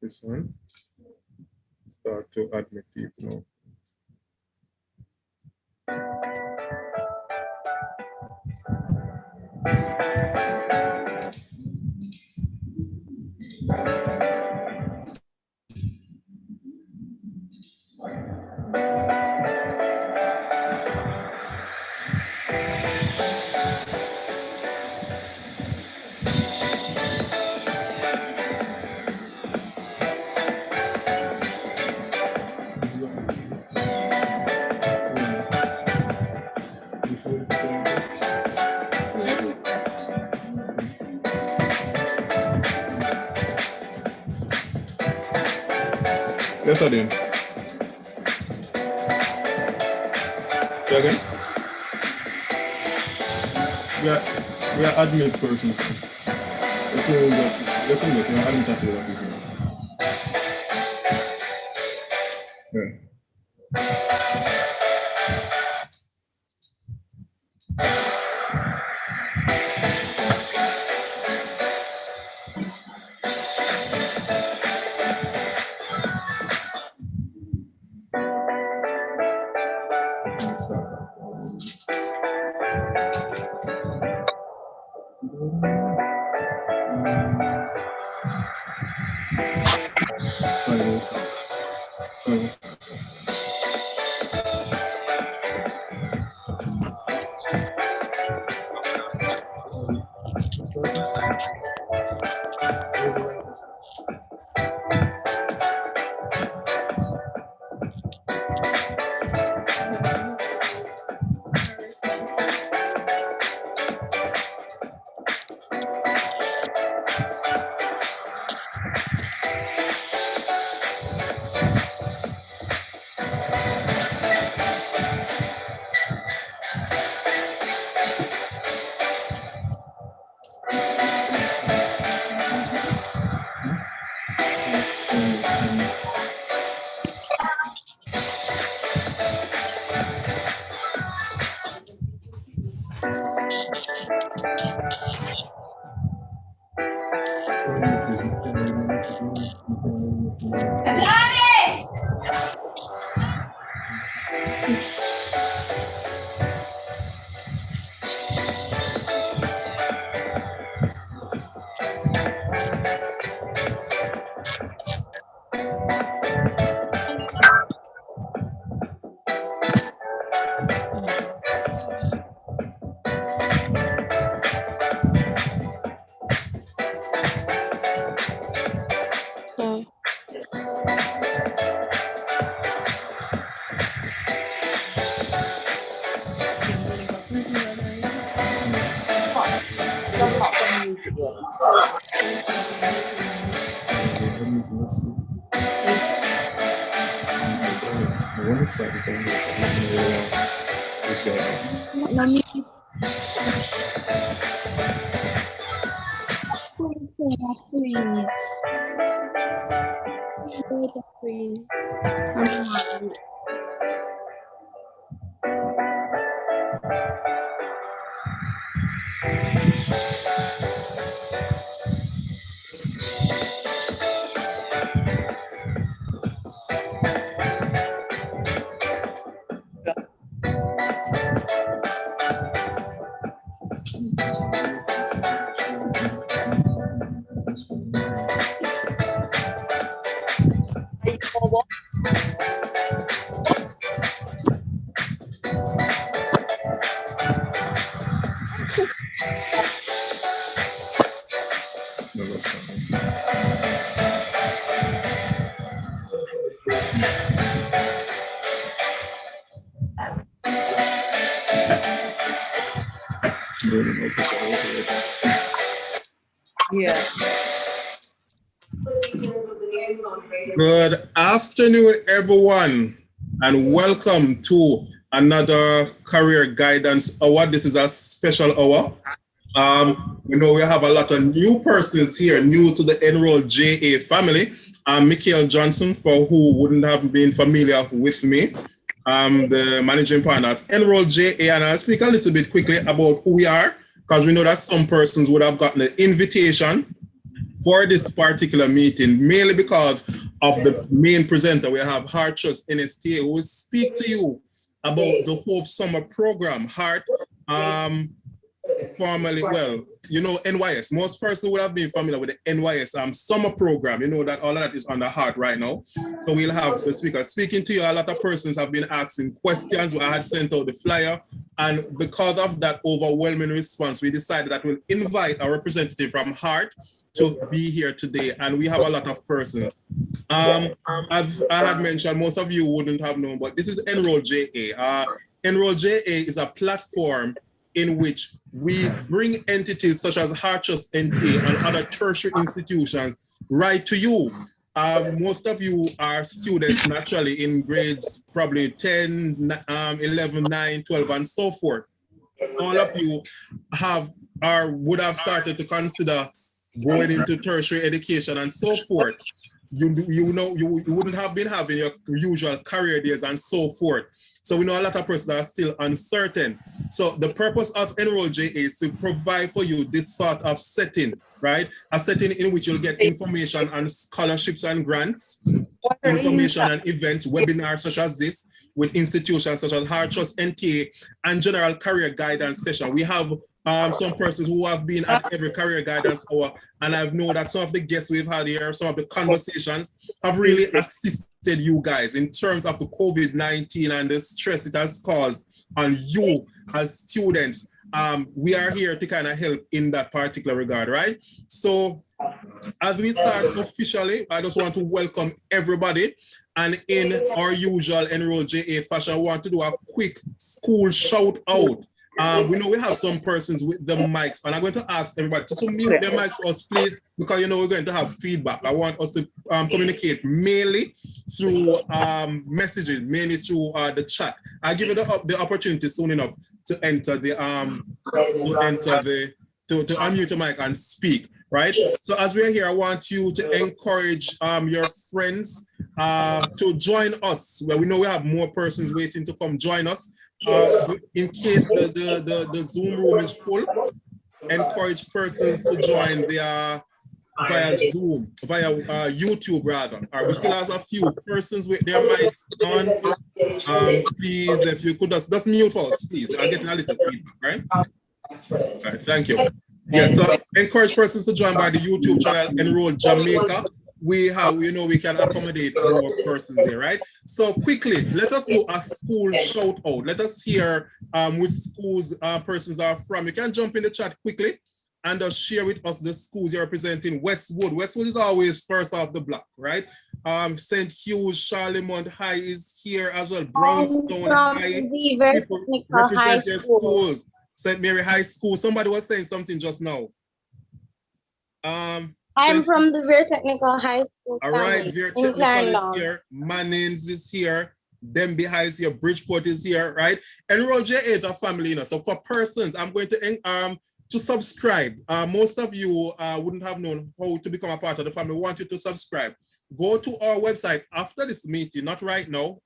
this one. Start to admit people now. Yes, I did. Say again? We are admin persons. That's all that. Definitely, we are admin tackle that people. Yeah. Yeah. Good afternoon, everyone, and welcome to another Career Guidance Hour. This is a special hour. We know we have a lot of new persons here, new to the Enroll JA family. I'm Michael Johnson, for who wouldn't have been familiar with me. I'm the managing partner of Enroll JA, and I'll speak a little bit quickly about who we are, because we know that some persons would have gotten an invitation for this particular meeting, mainly because of the main presenter. We have Heart Trust NSTA, who will speak to you about the Hope Summer Program. Heart, formerly, well, you know, NYS. Most persons would have been familiar with the NYS summer program. You know that all of that is on the Heart right now. So we'll have the speaker speaking to you. A lot of persons have been asking questions. I had sent out the flyer, and because of that overwhelming response, we decided that we'll invite a representative from Heart to be here today, and we have a lot of persons. As I had mentioned, most of you wouldn't have known, but this is Enroll JA. Enroll JA is a platform in which we bring entities such as Heart Trust NT and other tertiary institutions right to you. Most of you are students naturally in grades probably 10, 11, 9, 12, and so forth. All of you have or would have started to consider going into tertiary education and so forth. You wouldn't have been having your usual career days and so forth. So we know a lot of persons are still uncertain. So the purpose of Enroll JA is to provide for you this sort of setting, right? A setting in which you'll get information on scholarships and grants, information and events, webinars such as this, with institutions such as Heart Trust NTA, and general career guidance session. We have some persons who have been at every career guidance hour, and I know that some of the guests we've had here, some of the conversations have really assisted you guys in terms of the COVID-19 and the stress it has caused on you as students. We are here to kind of help in that particular regard, right? So as we start officially, I just want to welcome everybody. And in our usual Enroll JA fashion, I want to do a quick school shout out. We know we have some persons with the mics, and I'm going to ask everybody to mute their mics for us, please, because you know we're going to have feedback. I want us to communicate mainly through messaging, mainly through the chat. I'll give you the opportunity soon enough to enter the to unmute your mic and speak, right? So as we're here, I want you to encourage your friends to join us. Well, we know we have more persons waiting to come join us. In case the Zoom room is full, encourage persons to join via Zoom, via YouTube rather. We still have a few persons with their mics on. Please, if you could just mute for us, please. I'm getting a little feedback, right? Right, thank you. Yes, so encourage persons to join by the YouTube channel Enroll Jamaica. We can accommodate more persons there, right? So quickly, let us do a school shout out. Let us hear which schools persons are from. You can jump in the chat quickly and just share with us the schools you're representing. Westwood. Westwood is always first off the block, right? St. Hughes, Charlemont High is here as well. Brownstone High. Represent their schools. St. Mary High School. Somebody was saying something just now. I'm from the Very Technical High School. All right, Very Technical is here. Mannings is here. Denby High is here. Bridgeport is here, right? Enroll JA is a family, you know. So for persons, I'm going to subscribe. Most of you wouldn't have known how to become a part of the family. We want you to subscribe. Go to our website after this meeting, not right now.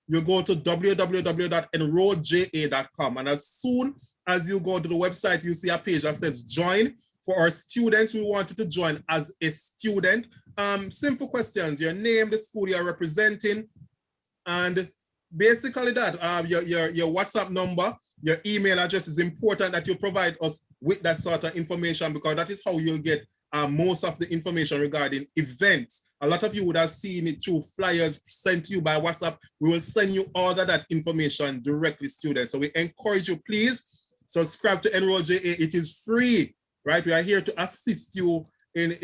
You go to www.enrollja.com, and as soon as you go to the website, you see a page that says join. For our students, we want you to join as a student. Simple questions: your name, the school you're representing, and basically that. Your WhatsApp number, your email address is important that you provide us with that sort of information, because that is how you'll get most of the information regarding events. A lot of you would have seen it through flyers sent to you by WhatsApp. We will send you all of that information directly, students. So we encourage you, please subscribe to Enroll JA. It is free. Right, we are here to assist you in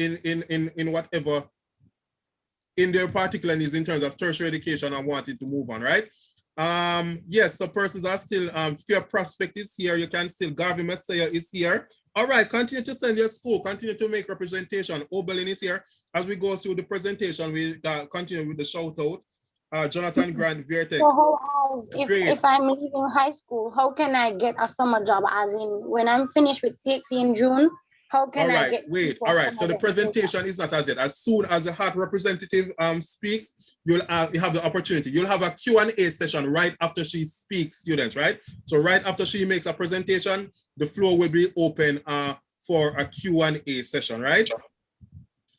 whatever in their particular needs in terms of tertiary education and wanting to move on, right? Yes, so persons are still Fair Prospect is here. You can still Garvey Messiah is here. All right, continue to send your school, continue to make representation. Oberlin is here. As we go through the presentation, we continue with the shout out. Jonathan Grant, Vertex. So if I'm leaving high school, how can I get a summer job? As in, when I'm finished with CXC in June, how can I get? All right. So the presentation is not as yet. As soon as the Heart representative speaks, you have the opportunity. You'll have a Q&A session right after she speaks, students, right? So right after she makes a presentation, the floor will be open for a Q&A session, right?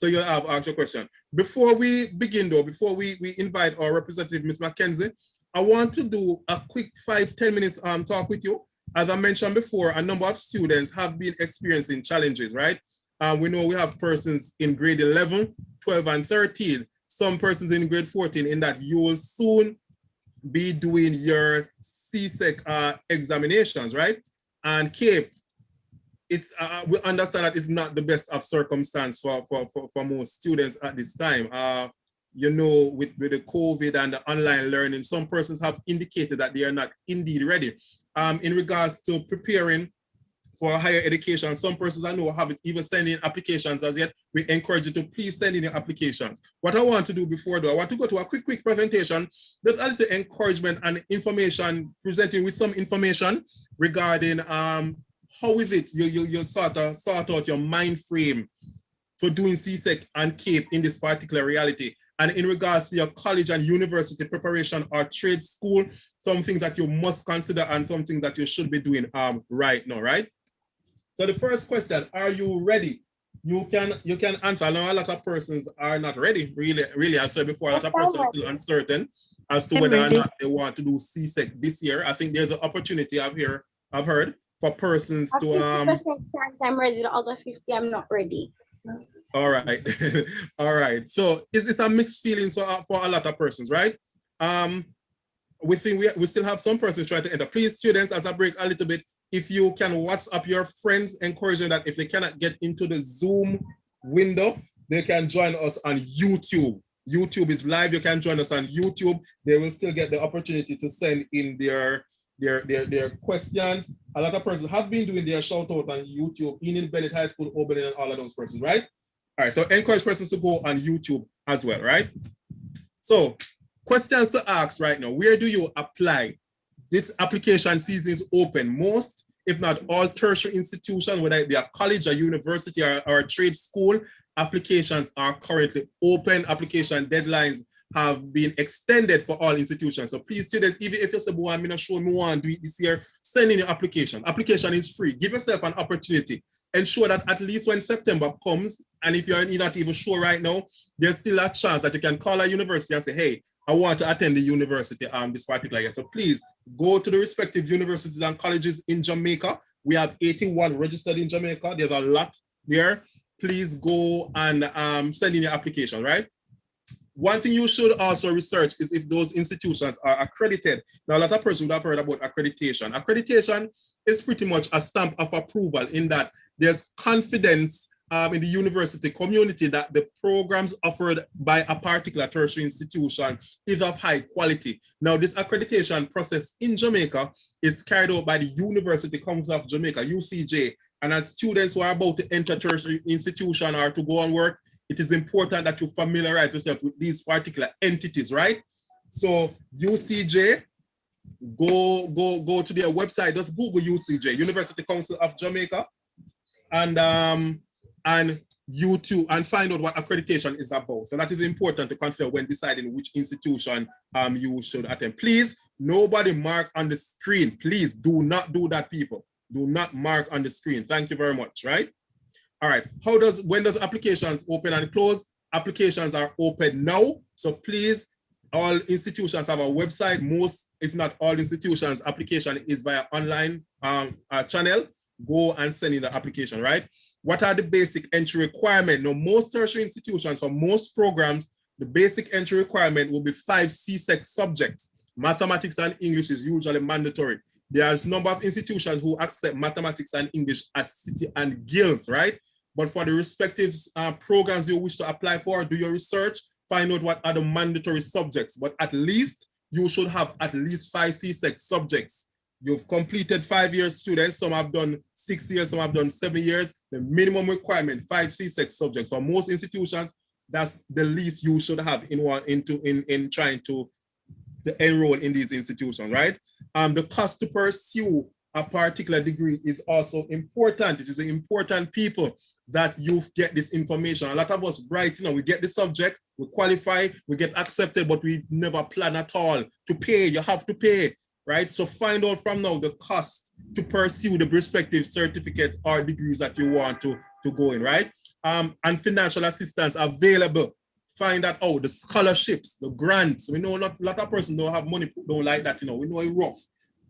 So you'll have asked your question. Before we begin though, before we invite our representative, Ms. Mackenzie, I want to do a quick 5-10 minutes talk with you. As I mentioned before, a number of students have been experiencing challenges, right? We know we have persons in grade 11, 12, and 13, some persons in grade 14, in that you will soon be doing your CSEC examinations, right? And Cape, it's we understand that it's not the best of circumstance for most students at this time. You know, with the COVID and the online learning, some persons have indicated that they are not indeed ready. In regards to preparing for higher education, some persons I know haven't even sent in applications as yet. We encourage you to please send in your applications. What I want to do before though, I want to go to a quick presentation. There's a little encouragement and information, presenting with some information regarding how is it you sort out your mind frame for doing CSEC and CAPE in this particular reality. And in regards to your college and university preparation or trade school, something that you must consider and something that you should be doing right now, right? So the first question, are you ready? You can answer. I know a lot of persons are not ready, really. I said before, a lot of persons are still uncertain as to whether or not they want to do CSEC this year. I think there's an opportunity I've heard for persons to 50% chance I'm ready, the other 50 I'm not ready. All right. All right. So it's a mixed feelings for a lot of persons, right? We think we still have some persons trying to enter. Please, students, as I break a little bit, if you can WhatsApp your friends, encouraging that if they cannot get into the Zoom window, they can join us on YouTube. YouTube is live. You can join us on YouTube. They will still get the opportunity to send in their questions. A lot of persons have been doing their shout out on YouTube, in Bennett High School, Oberlin, and all of those persons, right? All right, so encourage persons to go on YouTube as well, right? So questions to ask right now, where do you apply? This application season is open. Most, if not all, tertiary institutions, whether it be a college, a university, or a trade school, applications are currently open. Application deadlines have been extended for all institutions. So please, students, even if you say, boy, I'm not sure me want to do it this year, send in your application. Application is free. Give yourself an opportunity. Ensure that at least when September comes, and if you're not even sure right now, there's still a chance that you can call a university and say, hey, I want to attend the university this particular year. So please go to the respective universities and colleges in Jamaica. We have 81 registered in Jamaica. There's a lot there. Please go and send in your application, right? One thing you should also research is if those institutions are accredited. Now, a lot of persons would have heard about accreditation. Accreditation is pretty much a stamp of approval in that there's confidence in the university community that the programs offered by a particular tertiary institution is of high quality. Now, this accreditation process in Jamaica is carried out by the University Council of Jamaica, UCJ. And as students who are about to enter tertiary institution or to go and work, it is important that you familiarize yourself with these particular entities, right? So UCJ, go to their website, just Google UCJ, University Council of Jamaica, and YouTube, and find out what accreditation is about. So that is important to consider when deciding which institution you should attend. Please, nobody mark on the screen. Please do not do that, people. Do not mark on the screen. Thank you very much, right? All right, when does applications open and close? Applications are open now. So please, all institutions have a website. Most, if not all institutions, application is via online channel. Go and send in the application, right? What are the basic entry requirements? Now, most tertiary institutions, for most programs, the basic entry requirement will be 5 CSEC subjects. Mathematics and English is usually mandatory. There's a number of institutions who accept mathematics and English at City and Guilds, right? But for the respective programs you wish to apply for, do your research, find out what are the mandatory subjects. But at least you should have at least 5 CSEC subjects. You've completed 5 years, students. Some have done 6 years, some have done 7 years. The minimum requirement, 5 CSEC subjects. For most institutions, that's the least you should have in trying to enroll in these institutions, right? The cost to pursue a particular degree is also important. It is important, people, that you get this information. A lot of us bright, we get the subject, we qualify, we get accepted, but we never plan at all to pay. You have to pay, right? So find out from now the cost to pursue the respective certificates or degrees that you want to go in, right? and financial assistance available. Find that out, the scholarships, the grants. We know a lot of persons don't have money, don't like that, we know it's rough,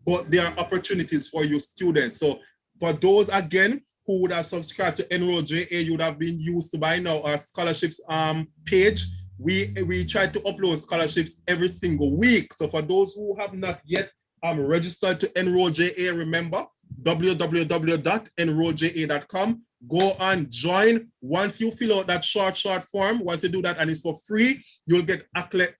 but there are opportunities for you students. So for those, again, who would have subscribed to Enroll JA, you would have been used to by now our scholarships page. We try to upload scholarships every single week. So for those who have not yet registered to Enroll JA, remember, www.enrollja.com. Go and join. Once you fill out that short form, once you do that and it's for free, you'll get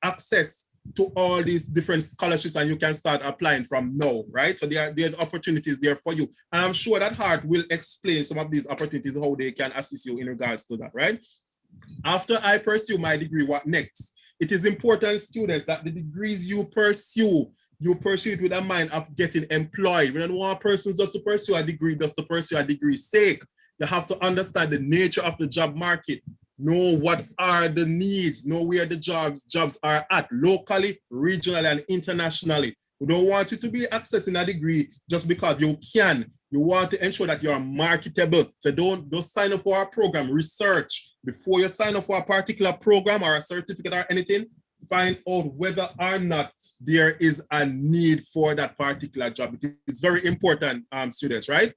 access to all these different scholarships and you can start applying from now, right? So there's opportunities there for you. And I'm sure that Hart will explain some of these opportunities, how they can assist you in regards to that, right? After I pursue my degree, what next? It is important, students, that the degrees you pursue it with a mind of getting employed. We don't want persons just to pursue a degree, just to pursue a degree's sake. You have to understand the nature of the job market, know what are the needs, know where the jobs are at, locally, regionally, and internationally. We don't want you to be accessing a degree just because you can. You want to ensure that you are marketable. So don't sign up for a program. Research before you sign up for a particular program or a certificate or anything. Find out whether or not there is a need for that particular job. It is very important, students, right?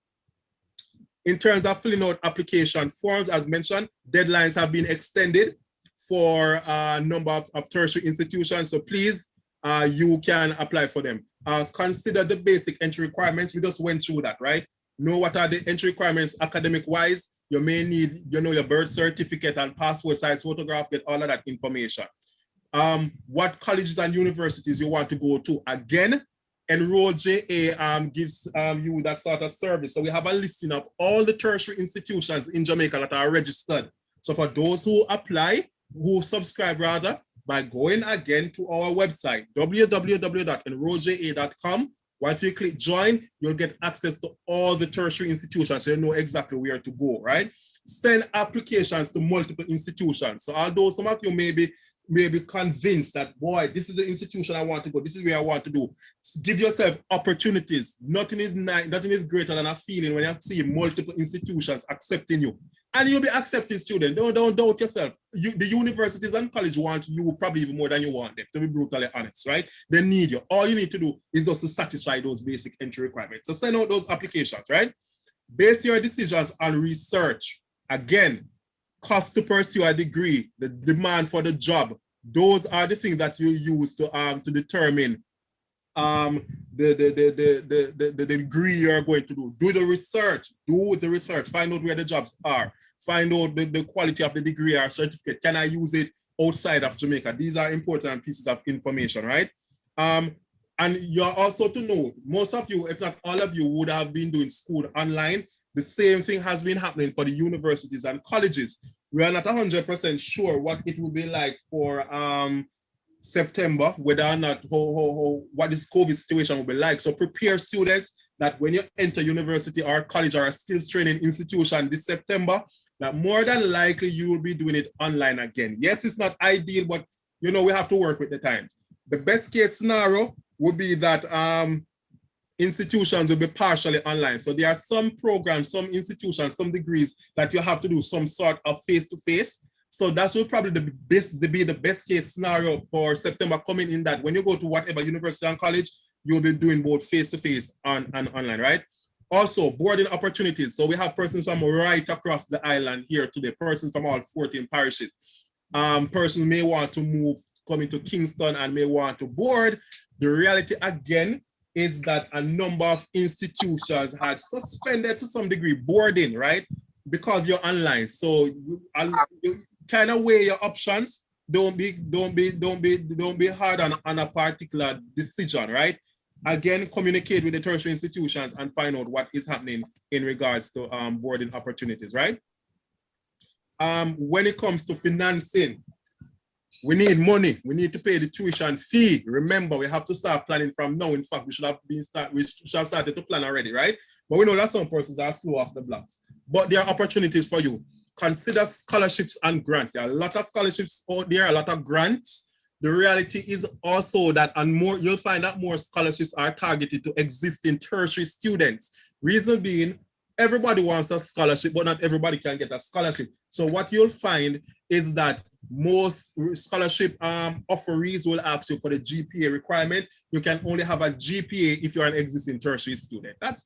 In terms of filling out application forms, as mentioned, deadlines have been extended for a number of tertiary institutions. So please, you can apply for them. Consider the basic entry requirements. We just went through that, right? Know what are the entry requirements academic-wise. You may need, your birth certificate and passport size photograph, get all of that information. What colleges and universities you want to go to. Again, Enroll JA gives you that sort of service. So we have a listing of all the tertiary institutions in Jamaica that are registered. So for those who apply, who subscribe rather, by going again to our website, www.enrollja.com. Once you click join, you'll get access to all the tertiary institutions, so you know exactly where to go, right? Send applications to multiple institutions. So although some of you may be convinced that, boy, this is the institution I want to go, this is where I want to do. Give yourself opportunities. Nothing is greater than a feeling when you see multiple institutions accepting you. And you'll be accepted, student. Don't doubt yourself. The universities and college want you probably even more than you want them, to be brutally honest, right? They need you. All you need to do is just to satisfy those basic entry requirements. So send out those applications, right? Base your decisions on research. Again, cost to pursue a degree, the demand for the job. Those are the things that you use to determine the degree you're going to do. Do the research. Find out where the jobs are. Find out the quality of the degree or certificate. Can I use it outside of Jamaica? These are important pieces of information, right? And you're also to know, most of you, if not all of you, would have been doing school online. The same thing has been happening for the universities and colleges. We are not 100% sure what it will be like for September, whether or not what this COVID situation will be like. So prepare students that when you enter university or college or a skills training institution this September, that more than likely you will be doing it online again. Yes, it's not ideal, but we have to work with the times. The best case scenario would be that institutions will be partially online. So there are some programs, some institutions, some degrees that you have to do some sort of face-to-face. So that will probably be the best case scenario for September coming, in that when you go to whatever university and college, you'll be doing both face-to-face and online, right? Also, boarding opportunities. So we have persons from right across the island here today, persons from all 14 parishes. Persons may want to come into Kingston and may want to board. The reality, again, is that a number of institutions had suspended to some degree boarding, right? Because you're online. So you kind of weigh your options. Don't be hard on a particular decision, right? Again, communicate with the tertiary institutions and find out what is happening in regards to boarding opportunities, right? When it comes to financing, we need money. We need to pay the tuition fee. Remember, we have to start planning from now. In fact, we should have started to plan already, right? But we know that some persons are slow off the blocks. But there are opportunities for you. Consider scholarships and grants. There are a lot of scholarships out there, a lot of grants. The reality is also that, and more, you'll find that more scholarships are targeted to existing tertiary students. Reason being, everybody wants a scholarship, but not everybody can get a scholarship. So what you'll find is that most scholarship offerees will ask you for the GPA requirement. You can only have a GPA if you're an existing tertiary student. That's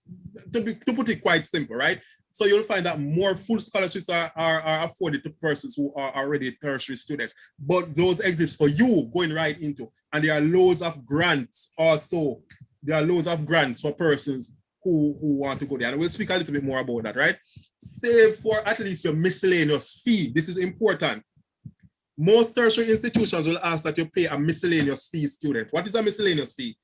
to put it quite simple, right? So you'll find that more full scholarships are afforded to persons who are already tertiary students, but those exist for you going right into, and there are loads of grants also. There are loads of grants for persons who want to go there. And we'll speak a little bit more about that, right? Save for at least your miscellaneous fee. This is important. Most tertiary institutions will ask that you pay a miscellaneous fee, student. What is a miscellaneous fee?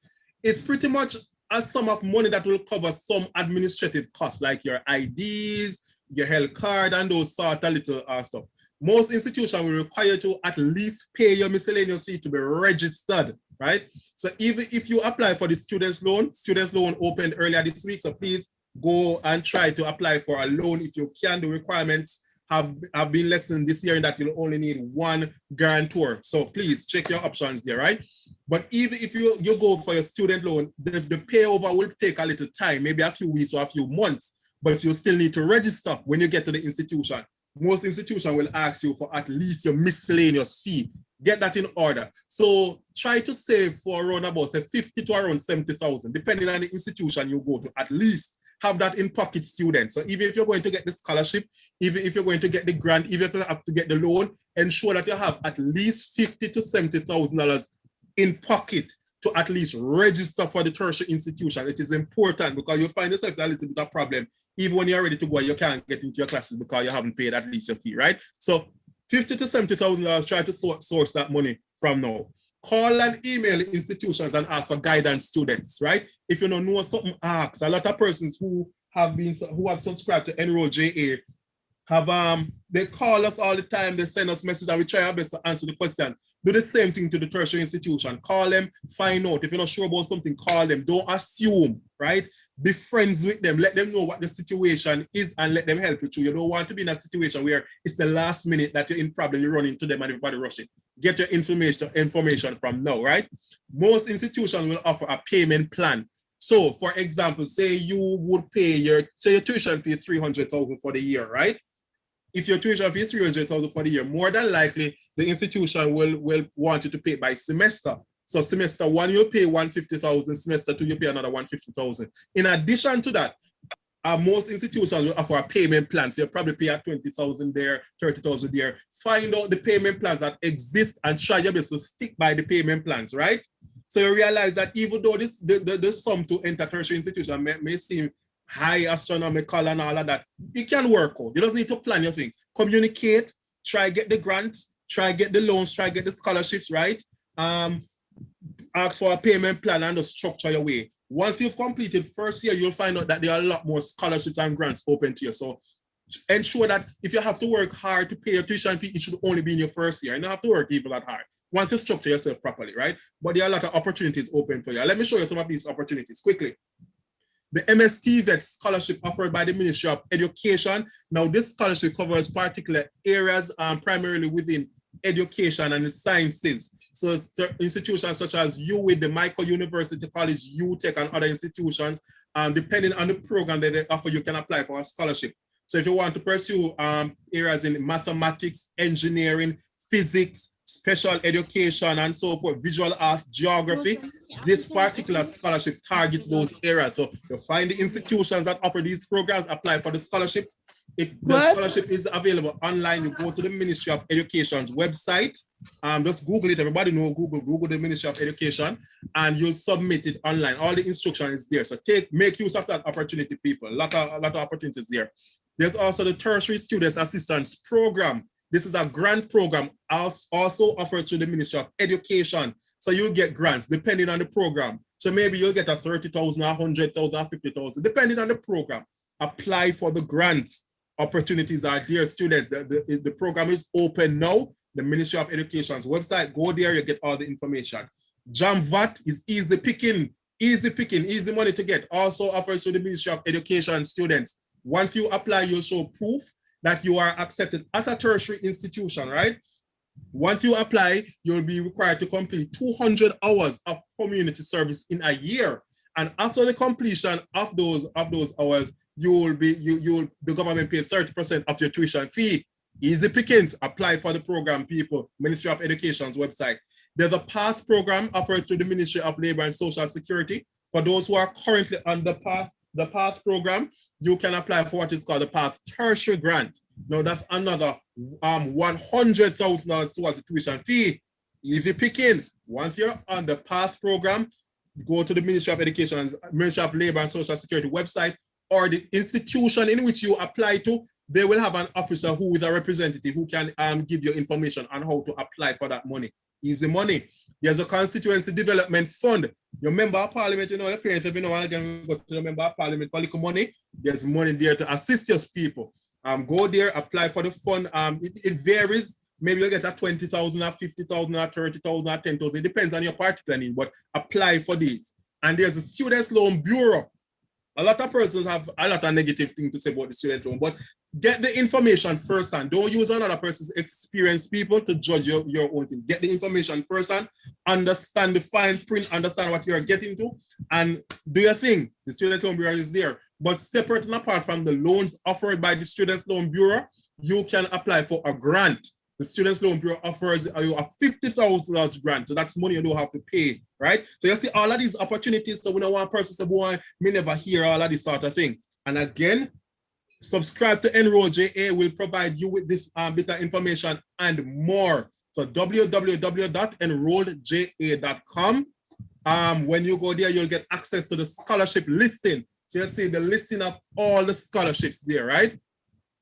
It's pretty much a sum of money that will cover some administrative costs, like your IDs, your health card, and those sort of little stuff. Most institutions will require you to at least pay your miscellaneous fee to be registered, right? So even if you apply for the student's loan opened earlier this week, so please go and try to apply for a loan if you can. The requirements have been lessened this year in that you'll only need one guarantor. So please check your options there, right? But even if you go for your student loan, the payover will take a little time, maybe a few weeks or a few months, but you still need to register when you get to the institution. Most institutions will ask you for at least your miscellaneous fee. Get that in order. So try to save for around about say 50 to around 70,000, depending on the institution you go to. At least have that in pocket, students. So even if you're going to get the scholarship, even if you're going to get the grant, even if you have to get the loan, ensure that you have at least $50,000 to $70,000 in pocket to at least register for the tertiary institution. It is important because you'll find yourself a little bit of a problem. Even when you're ready to go, you can't get into your classes because you haven't paid at least your fee, right? So $50,000 to $70,000, try to source that money from now. Call and email institutions and ask for guidance, students, right? If you don't know something, ask. A lot of persons who have subscribed to Enroll JA they call us all the time, they send us messages, and we try our best to answer the question. Do the same thing to the tertiary institution. Call them, find out. If you're not sure about something, call them. Don't assume, right? Be friends with them. Let them know what the situation is and let them help you through. You don't want to be in a situation where it's the last minute that you're in problem, you run into them and everybody rushing. Get your information from now, right? Most institutions will offer a payment plan. So, for example, say you would pay your tuition fee $300,000 for the year, right? If your tuition fee is $300,000 for the year, more than likely the institution will want you to pay by semester. So semester 1 you pay $150,000, semester 2 you pay another $150,000. In addition to that, most institutions will offer a payment plan. So you probably pay at $20,000 there, $30,000 there. Find out the payment plans that exist and try your best to stick by the payment plans, right? So you realize that even though the sum to enter tertiary institution may seem high, astronomical and all of that, it can work out. You just need to plan your thing. Communicate, try get the grants, try get the loans, try get the scholarships, right? Ask for a payment plan and just structure your way. Once you've completed first year, you'll find out that there are a lot more scholarships and grants open to you. So ensure that if you have to work hard to pay your tuition fee, it should only be in your first year. You don't have to work even that hard. Once you structure yourself properly, right? But there are a lot of opportunities open for you. Let me show you some of these opportunities quickly. The MSTVET scholarship offered by the Ministry of Education. Now, this scholarship covers particular areas, primarily within education and the sciences. So institutions such as UWIT, the Michael University College, UTech, and other institutions, depending on the program that they offer, you can apply for a scholarship. So if you want to pursue areas in mathematics, engineering, physics, special education, and so forth, visual arts, geography, this particular scholarship targets those areas. So you find the institutions that offer these programs, apply for the scholarships. If the scholarship is available online, you go to the Ministry of Education's website. Just Google it. Everybody know Google the Ministry of Education, and you'll submit it online. All the instruction is there. So make use of that opportunity, people. A lot of opportunities there. There's also the Tertiary Students Assistance Program. This is a grant program also offered through the Ministry of Education. So you'll get grants depending on the program. So maybe you'll get a 30,000, 100,000, 50,000, depending on the program. Apply for the grants. Opportunities are there, students. The program is open now. The Ministry of Education's website. Go there, you get all the information. JAMVAT is easy picking, easy money to get. Also offers to the Ministry of Education students. Once you apply, you'll show proof that you are accepted at a tertiary institution, right? Once you apply, you'll be required to complete 200 hours of community service in a year. And after the completion of those hours, the government pays 30% of your tuition fee. Easy pickings, apply for the program, people. Ministry of Education's website. There's a PATH program offered through the Ministry of Labor and Social Security. For those who are currently on the PATH program, you can apply for what is called the PATH Tertiary grant. Now that's another $100,000 towards the tuition fee. Easy picking. Once you're on the PATH program, go to the Ministry of Education, Ministry of Labor and Social Security website, or the institution in which you apply to. They will have an officer who is a representative who can give you information on how to apply for that money. Easy money. There's a constituency development fund. Your member of parliament, you know, your parents, every now and again, go to the member of parliament for little money. There's money there to assist your people. Go there, apply for the fund. It varies. Maybe you get a 20,000 or 50,000 or 30,000 or 10,000. It depends on your particular need, but apply for these. And there's a Students Loan Bureau. A lot of persons have a lot of negative things to say about the student loan, but get the information first and don't use another person's experienced people to judge your own thing. Get the information first and understand the fine print, understand what you're getting to, and do your thing. The Student Loan Bureau is there. But separate and apart from the loans offered by the Students Loan Bureau, you can apply for a grant. The Students Loan Bureau offers you a $50,000 grant. So that's money you don't have to pay, right? So you see all of these opportunities. So we don't want person to say, boy, me never hear all of this sort of thing. And again, subscribe to Enroll JA will provide you with this bit of information and more. So www.enrolledja.com. When you go there, you'll get access to the scholarship listing. So you see the listing of all the scholarships there, right?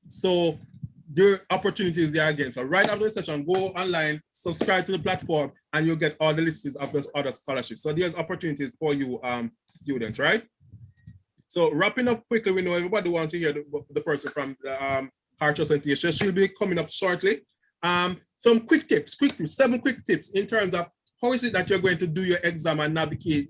So your opportunities there again. So right after the session, go online, subscribe to the platform, and you'll get all the lists of those other scholarships. So there's opportunities for you students, right? So wrapping up quickly, we know everybody wants to hear the person from the Heart Trust and Teacher. She'll be coming up shortly. Some quick tips, 7 quick tips in terms of how is it that you're going to do your exam and navigate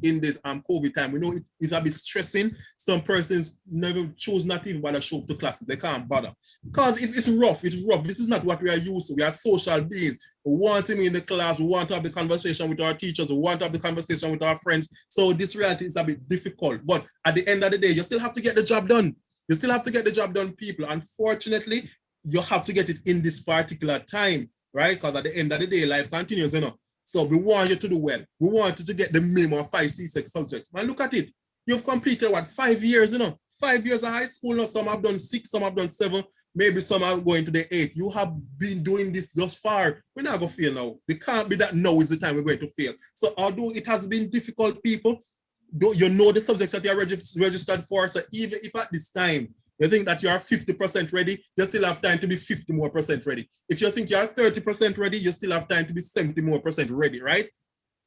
in this COVID time. We know it's a bit stressing. Some persons never choose not even bother show up to classes. They can't bother. Because it's rough. This is not what we are used to. We are social beings. We want to be in the class. We want to have the conversation with our teachers. We want to have the conversation with our friends. So this reality is a bit difficult. But at the end of the day, you still have to get the job done. You still have to get the job done, people. Unfortunately, you have to get it in this particular time, right? Because at the end of the day, life continues, you know. So we want you to do well. We want you to get the minimum of 5 C6 subjects. Man, look at it. You've completed what, 5 years, you know? 5 years of high school. Now, some have done 6, some have done 7, maybe some are going to the 8. You have been doing this thus far. We're not going to fail now. It can't be that now is the time we're going to fail. So although it has been difficult, people, you know the subjects that you're registered for. So even if at this time, you think that you are 50% ready, you still have time to be 50% more ready. If you think you are 30% ready, you still have time to be 70% more ready, right?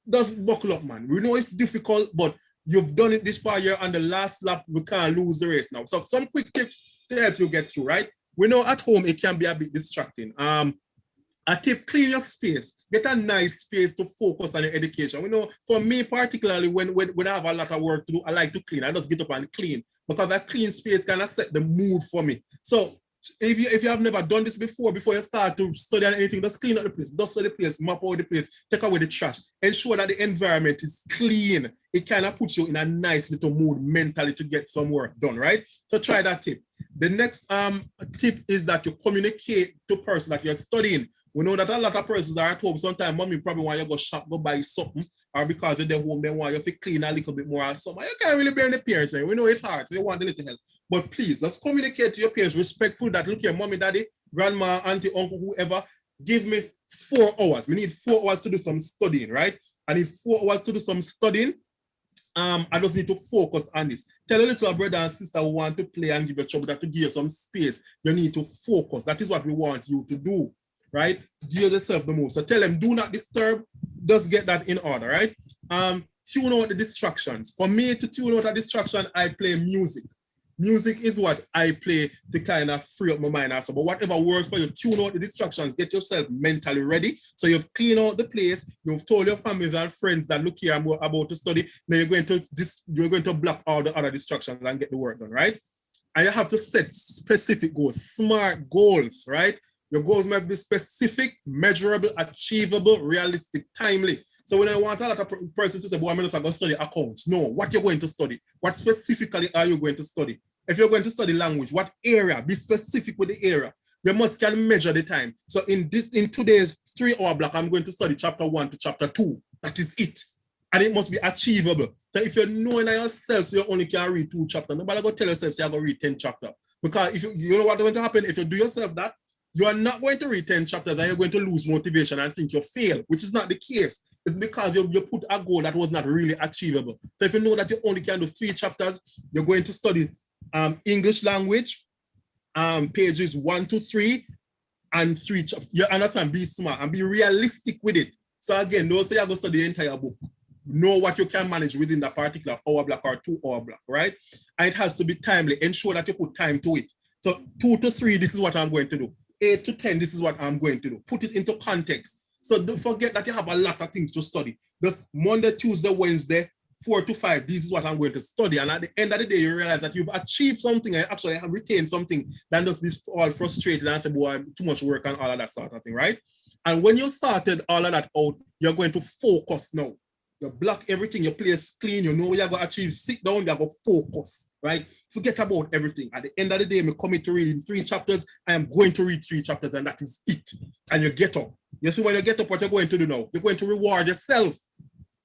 Just buckle up, man. We know it's difficult, but you've done it this far. You're on the last lap. We can't lose the race now. So some quick tips to help you get through, right? We know at home it can be a bit distracting. A tip, clean your space. Get a nice space to focus on your education. We know for me, particularly when I have a lot of work to do, I like to clean. I just get up and clean because that clean space kind of set the mood for me. So if you have never done this before you start to study on anything, just clean up the place, dust the place, mop out the place, take away the trash, ensure that the environment is clean. It kind of puts you in a nice little mood mentally to get some work done, right? So try that tip. The next tip is that you communicate to person that you're studying. We know that a lot of persons are at home. Sometimes mommy probably want you to go shop, go buy something, or because they're home, they want you to clean a little bit more or something. You can't really blame the parents, right? We know it's hard. They want a little help. But please, let's communicate to your parents respectful that, look here, mommy, daddy, grandma, auntie, uncle, whoever, give me 4 hours. We need 4 hours to do some studying, right? I need 4 hours to do some studying. I just need to focus on this. Tell a little brother and sister who want to play and give you trouble that to give you some space. You need to focus. That is what we want you to do, right? Give yourself the most. So tell them, do not disturb. Just get that in order, right? Tune out the distractions. For me to tune out a distraction, I play music. Music is what I play to kind of free up my mind also. But whatever works for you, tune out the distractions, get yourself mentally ready. So you've cleaned out the place, you've told your families and friends that, look here, I'm about to study. Now you're going to block all the other distractions and get the work done, right? And you have to set specific goals, smart goals, right? Your goals must be specific, measurable, achievable, realistic, timely. So when I want a lot of persons to say, boy, I'm going to study accounts. No, what you're going to study? What specifically are you going to study? If you're going to study language, what area? Be specific with the area. You must can measure the time. So in today's 3 hour block, I'm going to study chapter 1 to chapter 2. That is it. And it must be achievable. So if you know in yourself, so you only can read 2 chapters, nobody go tell yourself, so you're going to read 10 chapters. Because if you know what's going to happen, if you do yourself that, you are not going to read 10 chapters and you're going to lose motivation and think you fail, which is not the case. It's because you put a goal that was not really achievable. So if you know that you only can do 3 chapters, you're going to study English language, pages 1 to 3, and 3 chapters. You understand? Be smart and be realistic with it. So again, don't say you're going to study the entire book. Know what you can manage within that particular hour block or 2 hour block, right? And it has to be timely. Ensure that you put time to it. So 2 to 3, this is what I'm going to do. 8 to 10, this is what I'm going to do. Put it into context. So don't forget that you have a lot of things to study. Just Monday, Tuesday, Wednesday, 4 to 5, this is what I'm going to study. And at the end of the day, you realize that you've achieved something and actually have retained something, than just be all frustrated and say, boy, too much work and all of that sort of thing, right? And when you started all of that out, you're going to focus now. You block everything, your place clean, you know what you're going to achieve, sit down, you're going to focus, right? Forget about everything. At the end of the day, I'm coming to reading 3 chapters, I am going to read 3 chapters, and that is it. And you get up. You see, when you get up, what you're going to do now? You're going to reward yourself.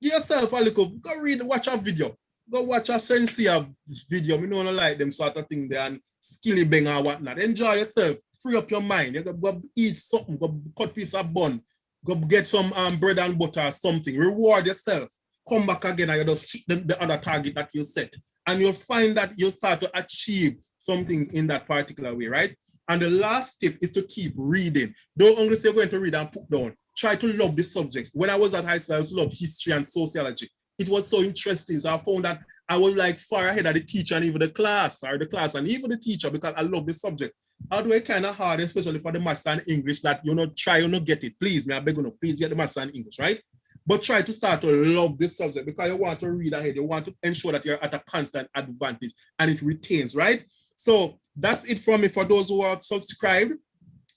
Give yourself a little, go read, watch a video. Go watch a sincere video. We don't like them sort of thing there and skilly bang or whatnot. Enjoy yourself. Free up your mind. You go eat something, go cut piece of bun. Go get some bread and butter or something. Reward yourself. Come back again and you just hit the other target that you set. And you'll find that you start to achieve some things in that particular way, right? And the last tip is to keep reading. Don't only say you're going to read and put down. Try to love the subjects. When I was at high school, I used to love history and sociology. It was so interesting. So I found that I was like far ahead of the teacher and even the class, and even the teacher, because I love the subject. Although it's kind of hard, especially for the maths and English, that try to get it. Please, I beg you, please get the maths and English, right? But try to start to love this subject because you want to read ahead. You want to ensure that you're at a constant advantage and it retains, right? So that's it from me for those who are subscribed.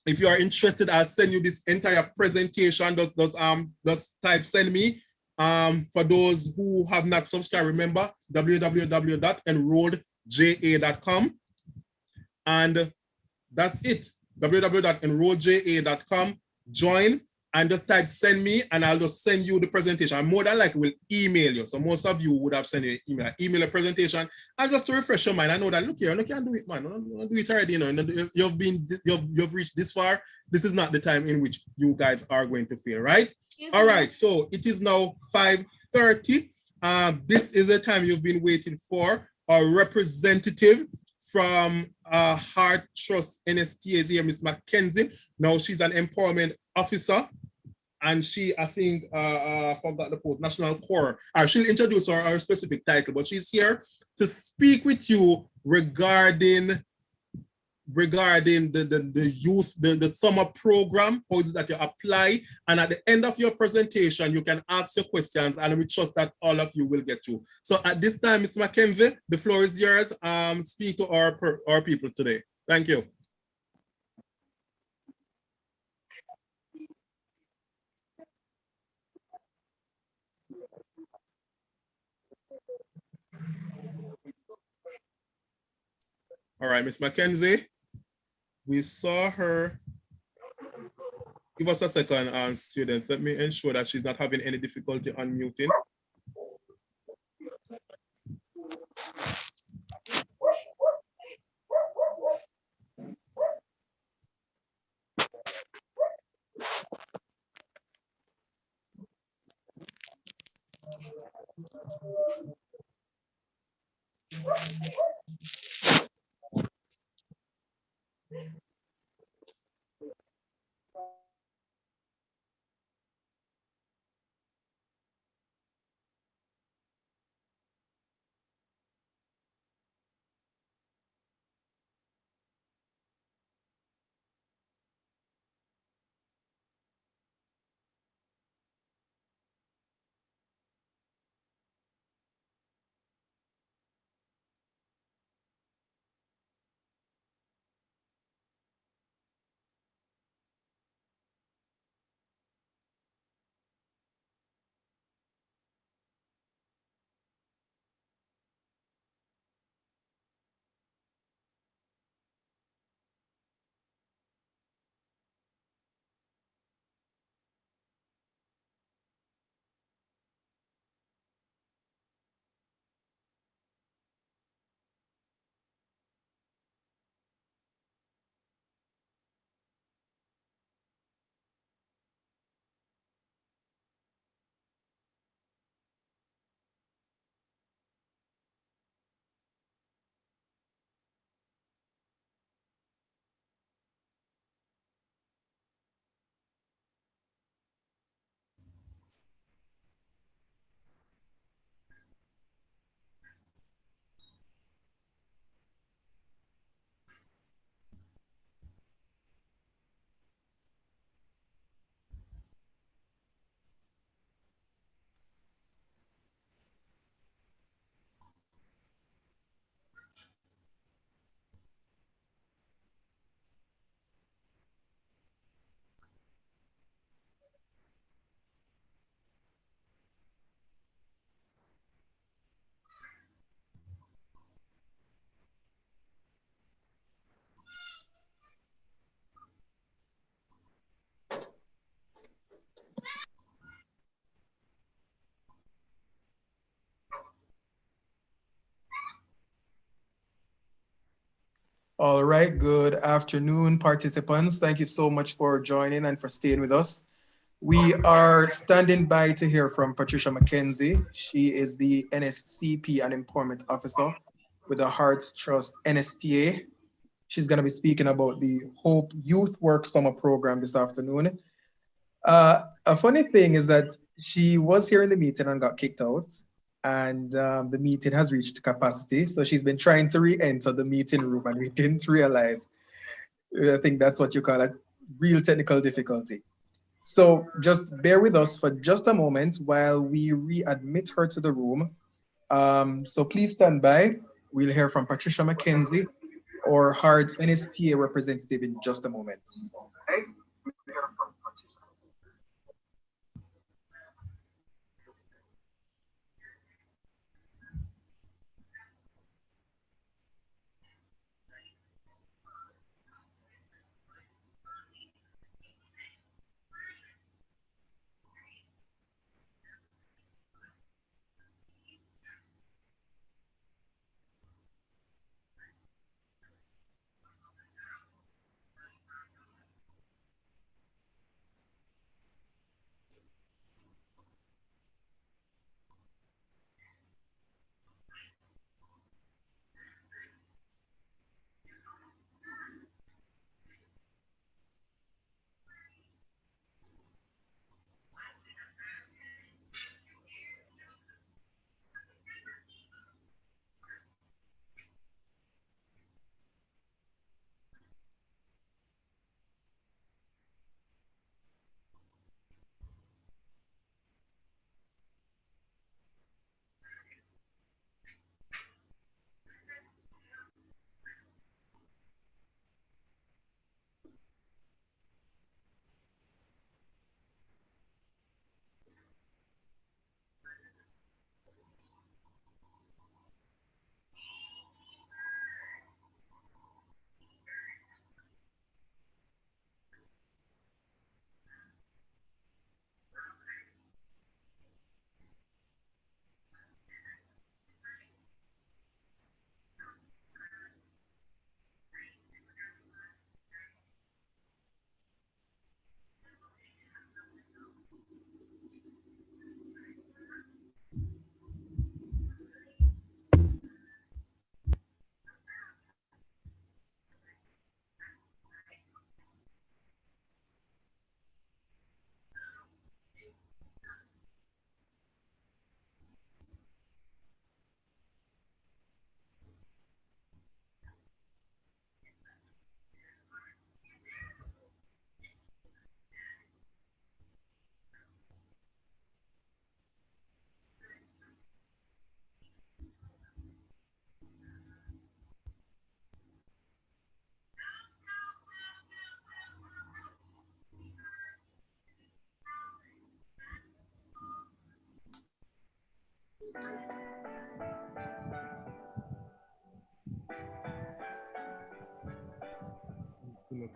If you are interested, I'll send you this entire presentation. Just type send me. For those who have not subscribed, remember www.enrolledja.com. And that's it. www.enrolledja.com. Join and just type send me and I'll just send you the presentation. I more than likely will email you. So most of you would have sent you an email a presentation. And just to refresh your mind, I know that look here, I can't do it, man. I do it already, you've reached this far. This is not the time in which you guys are going to fail, right? Yes, all right, so it is now 5:30. This is the time you've been waiting for. Our representative from Heart Trust NSTA here, Miss Mackenzie. Now she's an empowerment officer. And she, I think, forgot the post, National Core. She'll introduce her specific title, but she's here to speak with you regarding the youth, the summer program, how is it that you apply. And at the end of your presentation, you can ask your questions and we trust that all of you will get to. So at this time, Ms. Mackenzie, the floor is yours. Speak to our people today. Thank you. All right, Ms. Mackenzie, we saw her. Give us a second, student. Let me ensure that she's not having any difficulty unmuting. All right, good afternoon, participants. Thank you so much for joining and for staying with us. We are standing by to hear from Patricia McKenzie. She is the NSCP and Employment Officer with the Hearts Trust NSTA. She's going to be speaking about the Hope Youth Work Summer Program this afternoon. A funny thing is that she was here in the meeting and got kicked out, and the meeting has reached capacity. So she's been trying to re-enter the meeting room, and we didn't realize. I think that's what you call a real technical difficulty. So just bear with us for just a moment while we readmit her to the room. So please stand by. We'll hear from Patricia McKenzie, or Heart NSTA representative, in just a moment.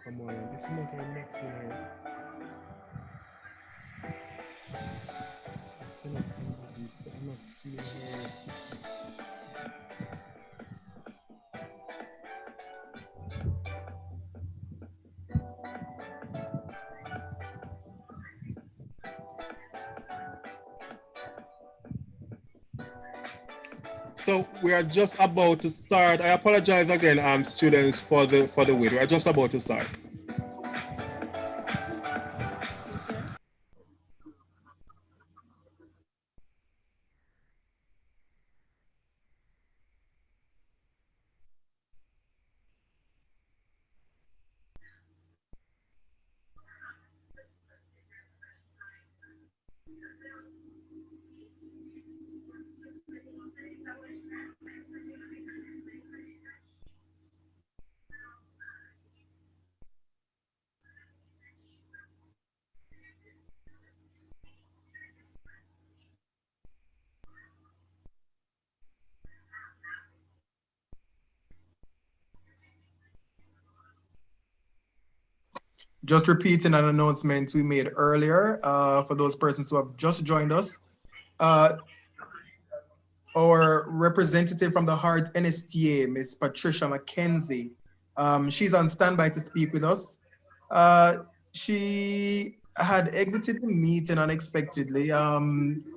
Come on, this is not a mix in here. I'm not seeing her. So we are just about to start. I apologize again, students, for the wait. We are just about to start. Just repeating an announcement we made earlier for those persons who have just joined us. Our representative from the Heart NSTA, Ms. Patricia McKenzie, She's on standby to speak with us. She had exited the meeting unexpectedly.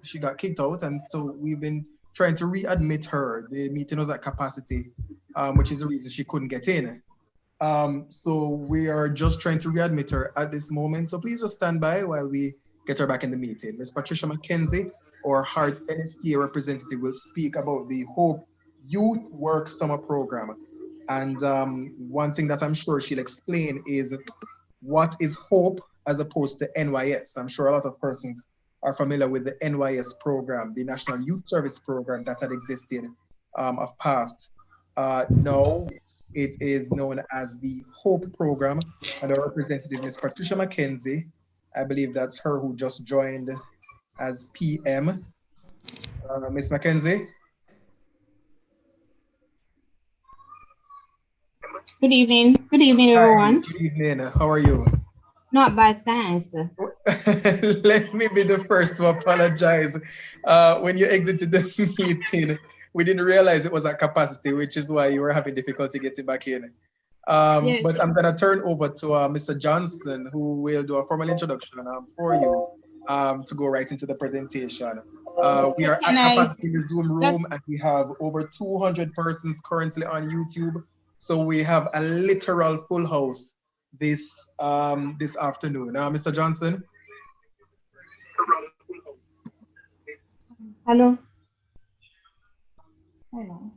She got kicked out, and so we've been trying to readmit her. The meeting was at capacity, which is the reason she couldn't get in. So we are just trying to readmit her at this moment. So please just stand by while we get her back in the meeting. Ms. Patricia McKenzie, our Heart NSTA representative, will speak about the Hope Youth Work Summer Program. And one thing that I'm sure she'll explain is what is HOPE as opposed to NYS. I'm sure a lot of persons are familiar with the NYS program, the National Youth Service Program that had existed of past. Now it is known as the HOPE program, and our representative is Patricia McKenzie. I believe that's her who just joined as PM. Ms. McKenzie. Good evening. Good evening, everyone. Hi, good evening. How are you? Not bad, thanks. Let me be the first to apologize. When you exited the meeting, we didn't realize it was at capacity, which is why you were having difficulty getting back in. Yes. But I'm going to turn over to Mr. Johnson, who will do a formal introduction for you to go right into the presentation. We are at capacity in the Zoom room, and we have over 200 persons currently on YouTube. So we have a literal full house this afternoon. Mr. Johnson. Hello. Hello.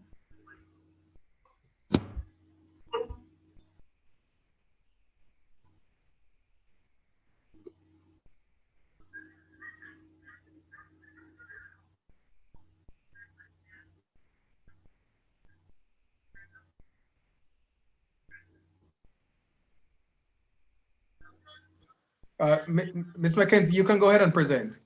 Ms. McKenzie, you can go ahead and present.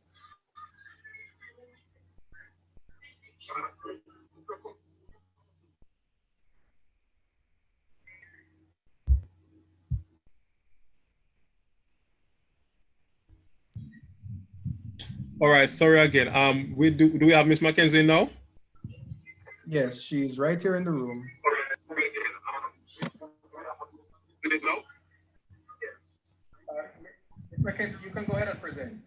All right, sorry again. Do we have Miss McKenzie now? Yes, she's right here in the room. Ms. McKenzie, you can go ahead and present.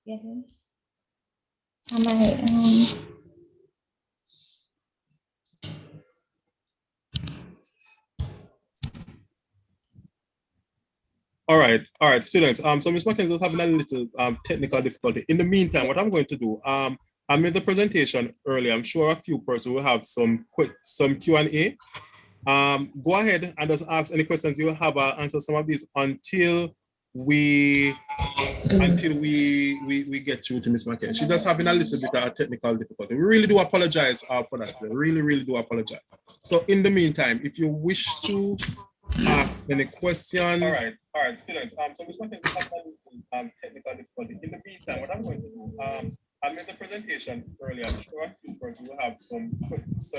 Get him. Am I, All right, students. So Ms. McKenzie was having a little technical difficulty. In the meantime, what I'm going to do, I made the presentation earlier. I'm sure a few persons will have some Q&A. Go ahead and just ask any questions you have. I'll answer some of these until we get through to Ms. McKenzie. She's just having a little bit of technical difficulty. We really do apologize for that. Really do apologize. So in the meantime, if you wish to ask any questions. All right, students. So Ms. McKenzie has a little technical difficulty. In the meantime, what I'm going to do, I made the presentation earlier. I'm sure a few persons will have some questions.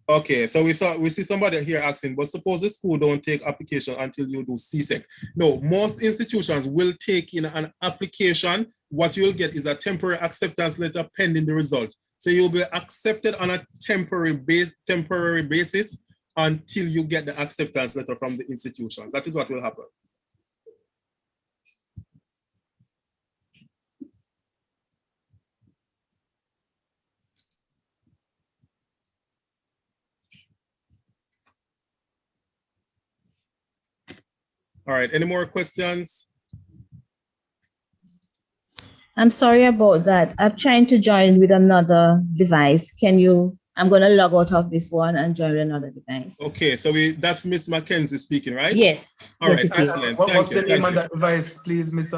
Okay, so we see somebody here asking, but suppose the school don't take application until you do CSEC. No, most institutions will take in an application. What you'll get is a temporary acceptance letter pending the result. So you'll be accepted on a temporary basis until you get the acceptance letter from the institutions. That is what will happen. All right, any more questions? I'm sorry about that. I'm trying to join with another device. Can you, I'm going to log out of this one and join with another device. Okay, so that's Miss Mackenzie speaking, right? Yes. All yes, right, excellent. What's the name on that device, please, Miss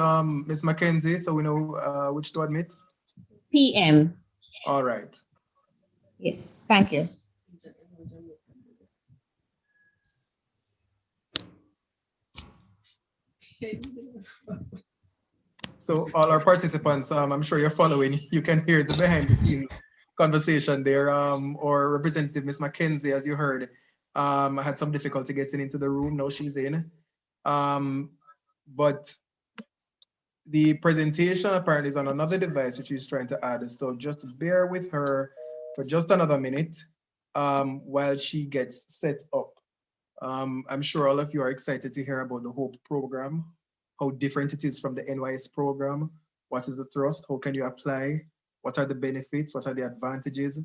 Mackenzie, so we know which to admit? PM. All right. Yes, thank you. So all our participants, I'm sure you're following, you can hear the behind the scenes conversation there, or Representative Ms. Mackenzie, as you heard, had some difficulty getting into the room, now she's in. But the presentation apparently is on another device which she's trying to add. So just bear with her for just another minute while she gets set up. I'm sure all of you are excited to hear about the HOPE program, how different it is from the NYS program. What is the thrust? How can you apply? What are the benefits? What are the advantages?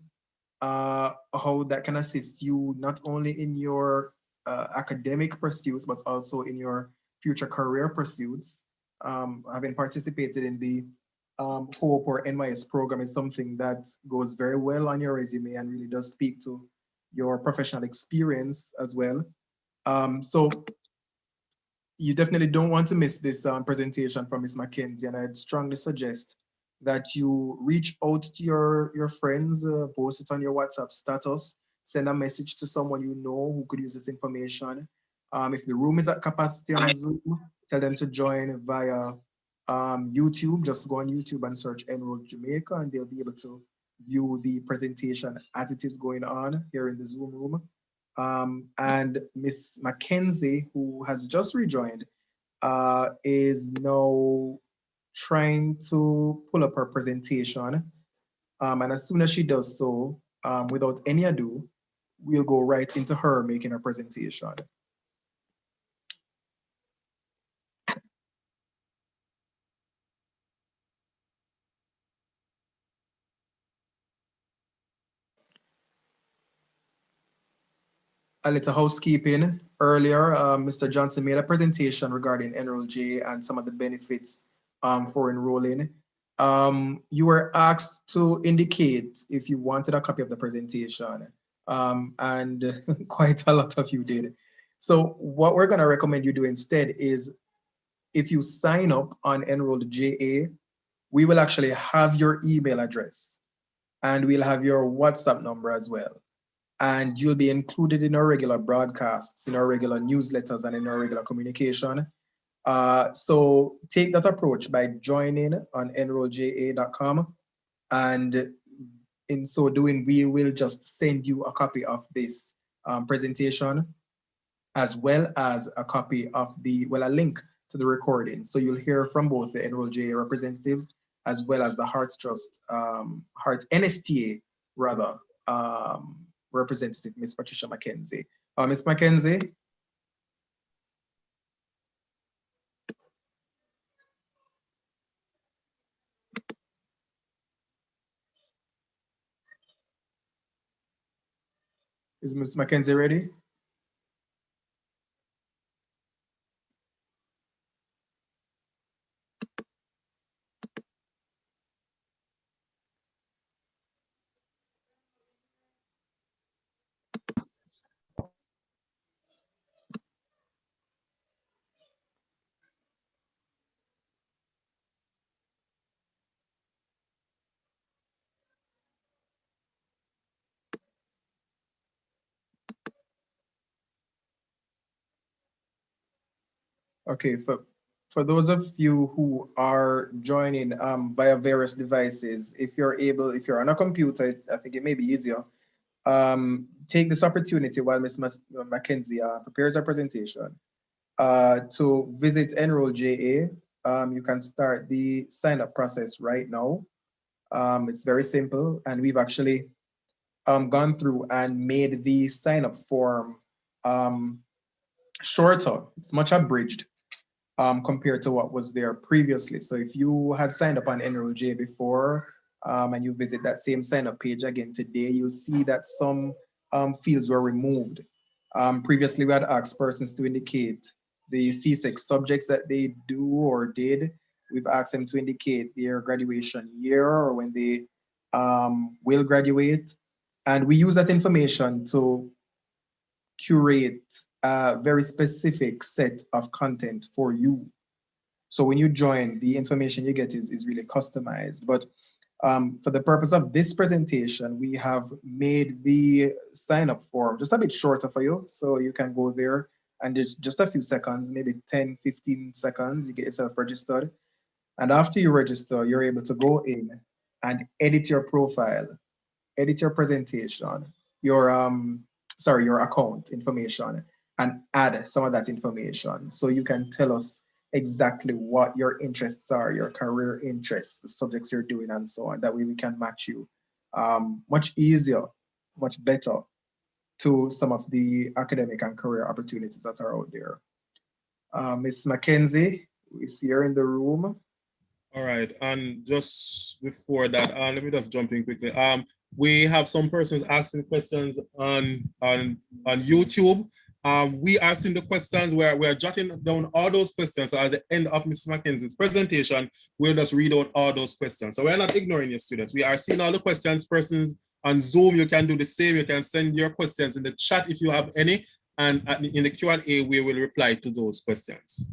How that can assist you not only in your academic pursuits, but also in your future career pursuits. Having participated in the HOPE or NYS program is something that goes very well on your resume and really does speak to your professional experience as well. So you definitely don't want to miss this presentation from Ms. Mackenzie, and I'd strongly suggest that you reach out to your friends, post it on your WhatsApp status, send a message to someone you know who could use this information. If the room is at capacity on Zoom, tell them to join via YouTube. Just go on YouTube and search Enroll Jamaica, and they'll be able to view the presentation as it is going on here in the Zoom room. And Miss Mackenzie, who has just rejoined, is now trying to pull up her presentation. And as soon as she does so, without any ado, we'll go right into her making her presentation. A little housekeeping. Earlier, Mr. Johnson made a presentation regarding Enroll-J and some of the benefits for enrolling. You were asked to indicate if you wanted a copy of the presentation, and quite a lot of you did. So what we're going to recommend you do instead is, if you sign up on Enroll-JA, we will actually have your email address and we'll have your WhatsApp number as well. And you'll be included in our regular broadcasts, in our regular newsletters, and in our regular communication. So take that approach by joining on enrollja.com. And in so doing, we will just send you a copy of this presentation, as well as a copy of a link to the recording. So you'll hear from both the Enroll-JA representatives, as well as the Hearts Trust, Hearts NSTA, rather, representative, Ms. Patricia Mackenzie. Ms. Mackenzie. Is Ms. Mackenzie ready? Okay, for those of you who are joining via various devices, if you're on a computer, I think it may be easier. take this opportunity while Ms. Mackenzie prepares her presentation to visit Enroll JA. You can start the sign-up process right now. It's very simple, and we've actually gone through and made the sign-up form shorter. It's much abridged compared to what was there previously. So if you had signed up on Enroll JA before and you visit that same sign-up page again today, you'll see that some fields were removed. Previously, we had asked persons to indicate the C6 subjects that they do or did. We've asked them to indicate their graduation year or when they will graduate. And we use that information to curate a very specific set of content for you. So when you join, the information you get is really customized. But for the purpose of this presentation, we have made the sign-up form just a bit shorter for you. So you can go there and just a few seconds, maybe 10, 15 seconds, you get yourself registered. And after you register, you're able to go in and edit your profile, edit your presentation, your your account information, and add some of that information. So you can tell us exactly what your interests are, your career interests, the subjects you're doing, and so on. That way we can match you much easier, much better to some of the academic and career opportunities that are out there. Ms. Mackenzie is here in the room. All right, and just before that, let me just jump in quickly. We have some persons asking questions on YouTube. We are seeing the questions where we are jotting down all those questions. So at the end of Mrs. Mackenzie's presentation, we'll just read out all those questions. So we're not ignoring your students. We are seeing all the questions. Persons on Zoom, you can do the same. You can send your questions in the chat if you have any, and in the Q&A, we will reply to those questions.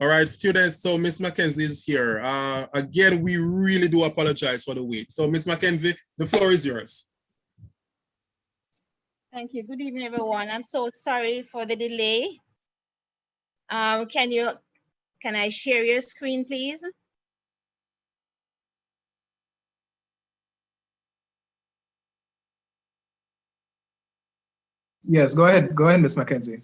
All right, students, so Miss Mackenzie is here. Again, we really do apologize for the wait. So Miss Mackenzie, the floor is yours. Thank you. Good evening, everyone. I'm so sorry for the delay. Can I share your screen, please? Yes, go ahead. Go ahead, Ms. Mackenzie.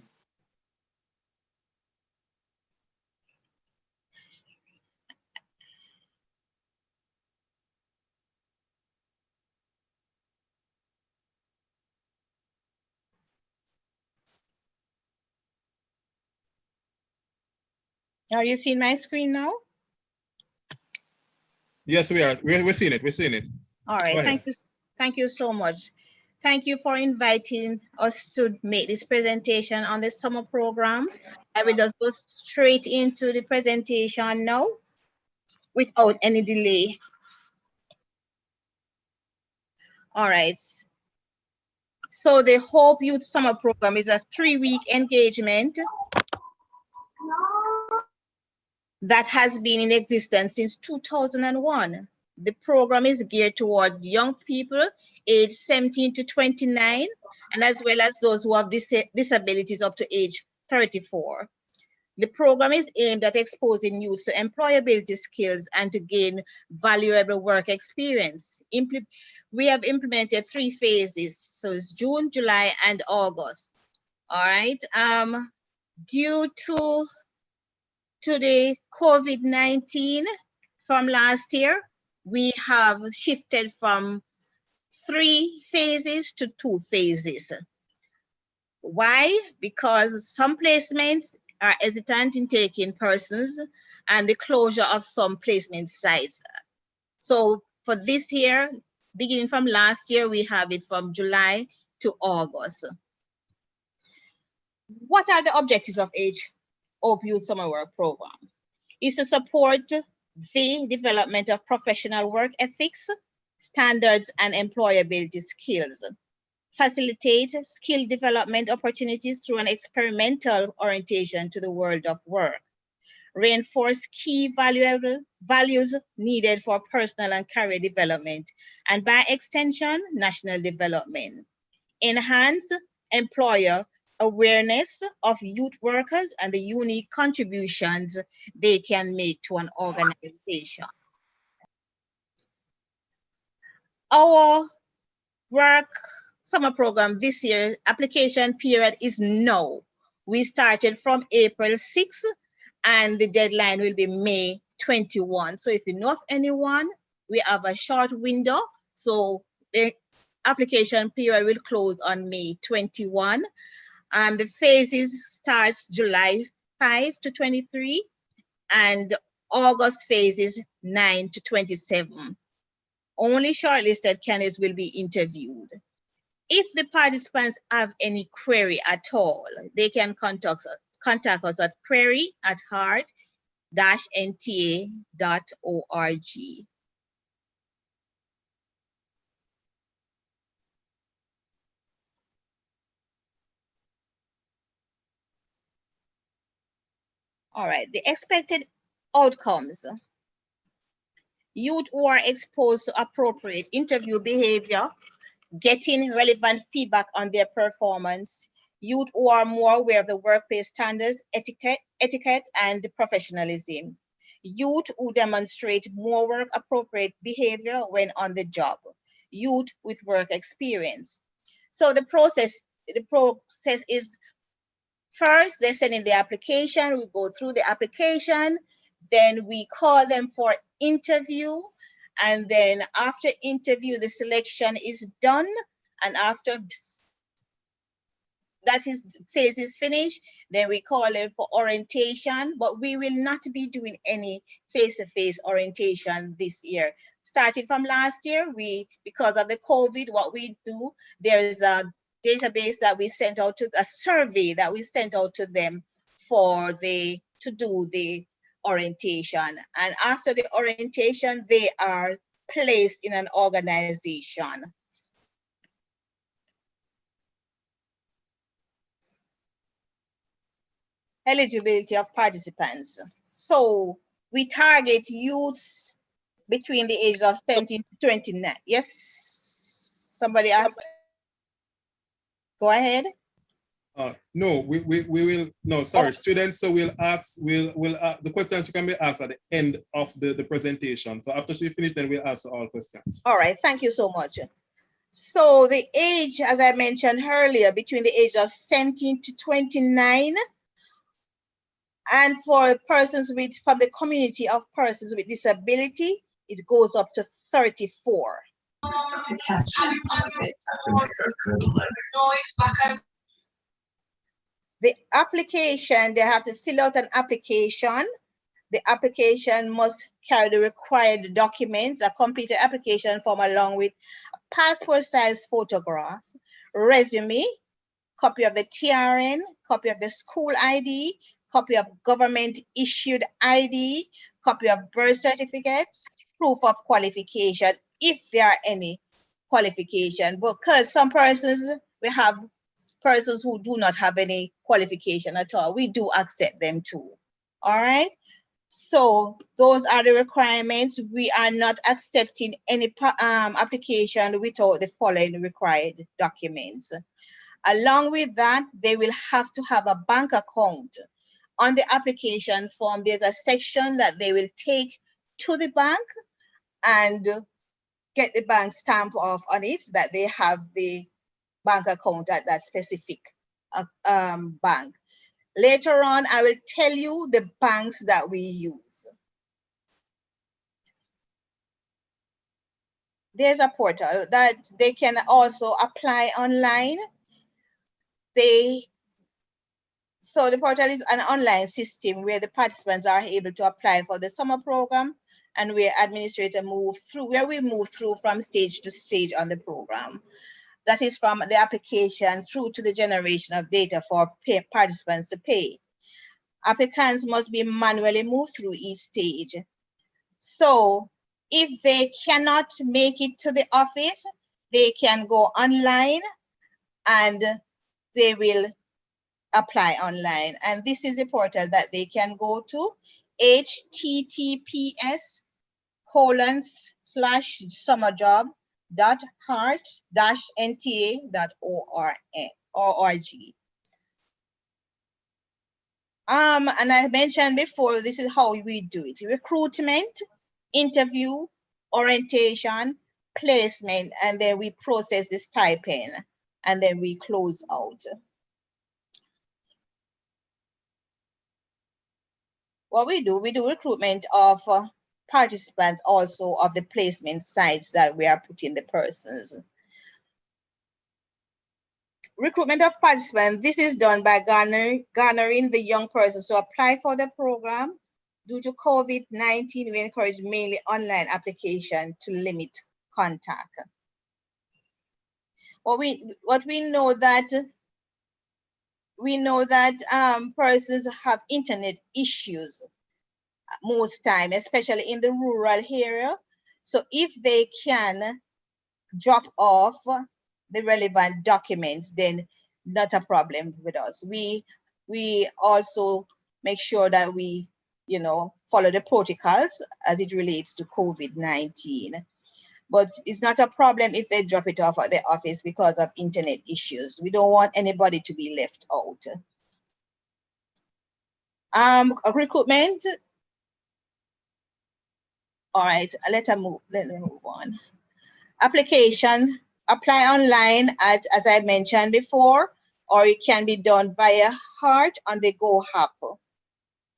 Are you seeing my screen now? Yes, we are. We're seeing it. We're seeing it. All right. Thank you. Thank you so much. Thank you for inviting us to make this presentation on the summer program. I will just go straight into the presentation now without any delay. All right. So the Hope Youth Summer Program is a 3-week engagement that has been in existence since 2001. The program is geared towards young people aged 17 to 29, and as well as those who have disabilities up to age 34. The program is aimed at exposing youth to employability skills and to gain valuable work experience. We have implemented 3 phases, so it's June, July, and August. All right. Due to the COVID-19 from last year, we have shifted from 3 phases to 2 phases. Why? Because some placements are hesitant in taking persons and the closure of some placement sites. So for this year, beginning from last year, we have it from July to August. What are the objectives of Hope Youth Summer Work Program? Is to support the development of professional work ethics, standards, and employability skills. Facilitate skill development opportunities through an experimental orientation to the world of work. Reinforce key values needed for personal and career development, and by extension, national development. Enhance employer awareness of youth workers and the unique contributions they can make to an organization. Our work summer program this year, application period is now. We started from April 6th and the deadline will be May 21. So if you know of anyone, we have a short window. So the application period will close on May 21. The phases starts July 5 to 23 and August phases 9 to 27. Only shortlisted candidates will be interviewed. If the participants have any query at all, they can contact us at query@heart-nta.org. All right, the expected outcomes. Youth who are exposed to appropriate interview behavior, getting relevant feedback on their performance. Youth who are more aware of the workplace standards, etiquette, and professionalism. Youth who demonstrate more work-appropriate behavior when on the job. Youth with work experience. So the process is, first, they send in the application, we go through the application, then we call them for interview, and then after interview, the selection is done, and after that is phase is finished, then we call them for orientation, but we will not be doing any face-to-face orientation this year. Starting from last year, because of the COVID, what we do, there is a database that we sent out to, a survey that we sent out to them to do the orientation. And after the orientation, they are placed in an organization. Eligibility of participants. So we target youths between the ages of 17 to 29. Yes, somebody asked. Go ahead. No, we will, no, sorry, students, so we'll ask, the questions can be asked at the end of the presentation. So after she finishes, then we'll answer all questions. All right, thank you so much. So the age, as I mentioned earlier, between the age of 17 to 29, and for persons from the community of persons with disability, it goes up to 34. The application, they have to fill out an application. The application must carry the required documents, a completed application form along with a passport size photograph, resume, copy of the TRN, copy of the school ID, copy of government issued ID, copy of birth certificate, proof of qualification, if there are any qualification. Because some persons, we have persons who do not have any qualification at all. We do accept them too, all right? So those are the requirements. We are not accepting any application without the following required documents. Along with that, they will have to have a bank account. On the application form, there's a section that they will take to the bank and get the bank stamp off on it that they have the bank account at that specific bank. Later on, I will tell you the banks that we use. There's a portal that they can also apply online. So the portal is an online system where the participants are able to apply for the summer program, and where administrators where we move through from stage to stage on the program. That is from the application through to the generation of data for participants to pay. Applicants must be manually moved through each stage. So if they cannot make it to the office, they can go online and they will apply online. And this is the portal that they can go to, https://summerjob.hart-nta.org. And I mentioned before, this is how we do it: recruitment, interview, orientation, placement, and then we process the stipend, and then we close out. What we do recruitment of participants, also of the placement sites that we are putting the persons. Recruitment of participants, this is done by garnering the young persons to apply for the program. Due to COVID-19, we encourage mainly online application to limit contact. We know that persons have internet issues most time, especially in the rural area. So if they can drop off the relevant documents, then not a problem with us. We also make sure that we, follow the protocols as it relates to COVID-19. But it's not a problem if they drop it off at the office because of internet issues. We don't want anybody to be left out. Recruitment. All right, let me move on. Application, apply online as I mentioned before, or it can be done via Heart on the Go app.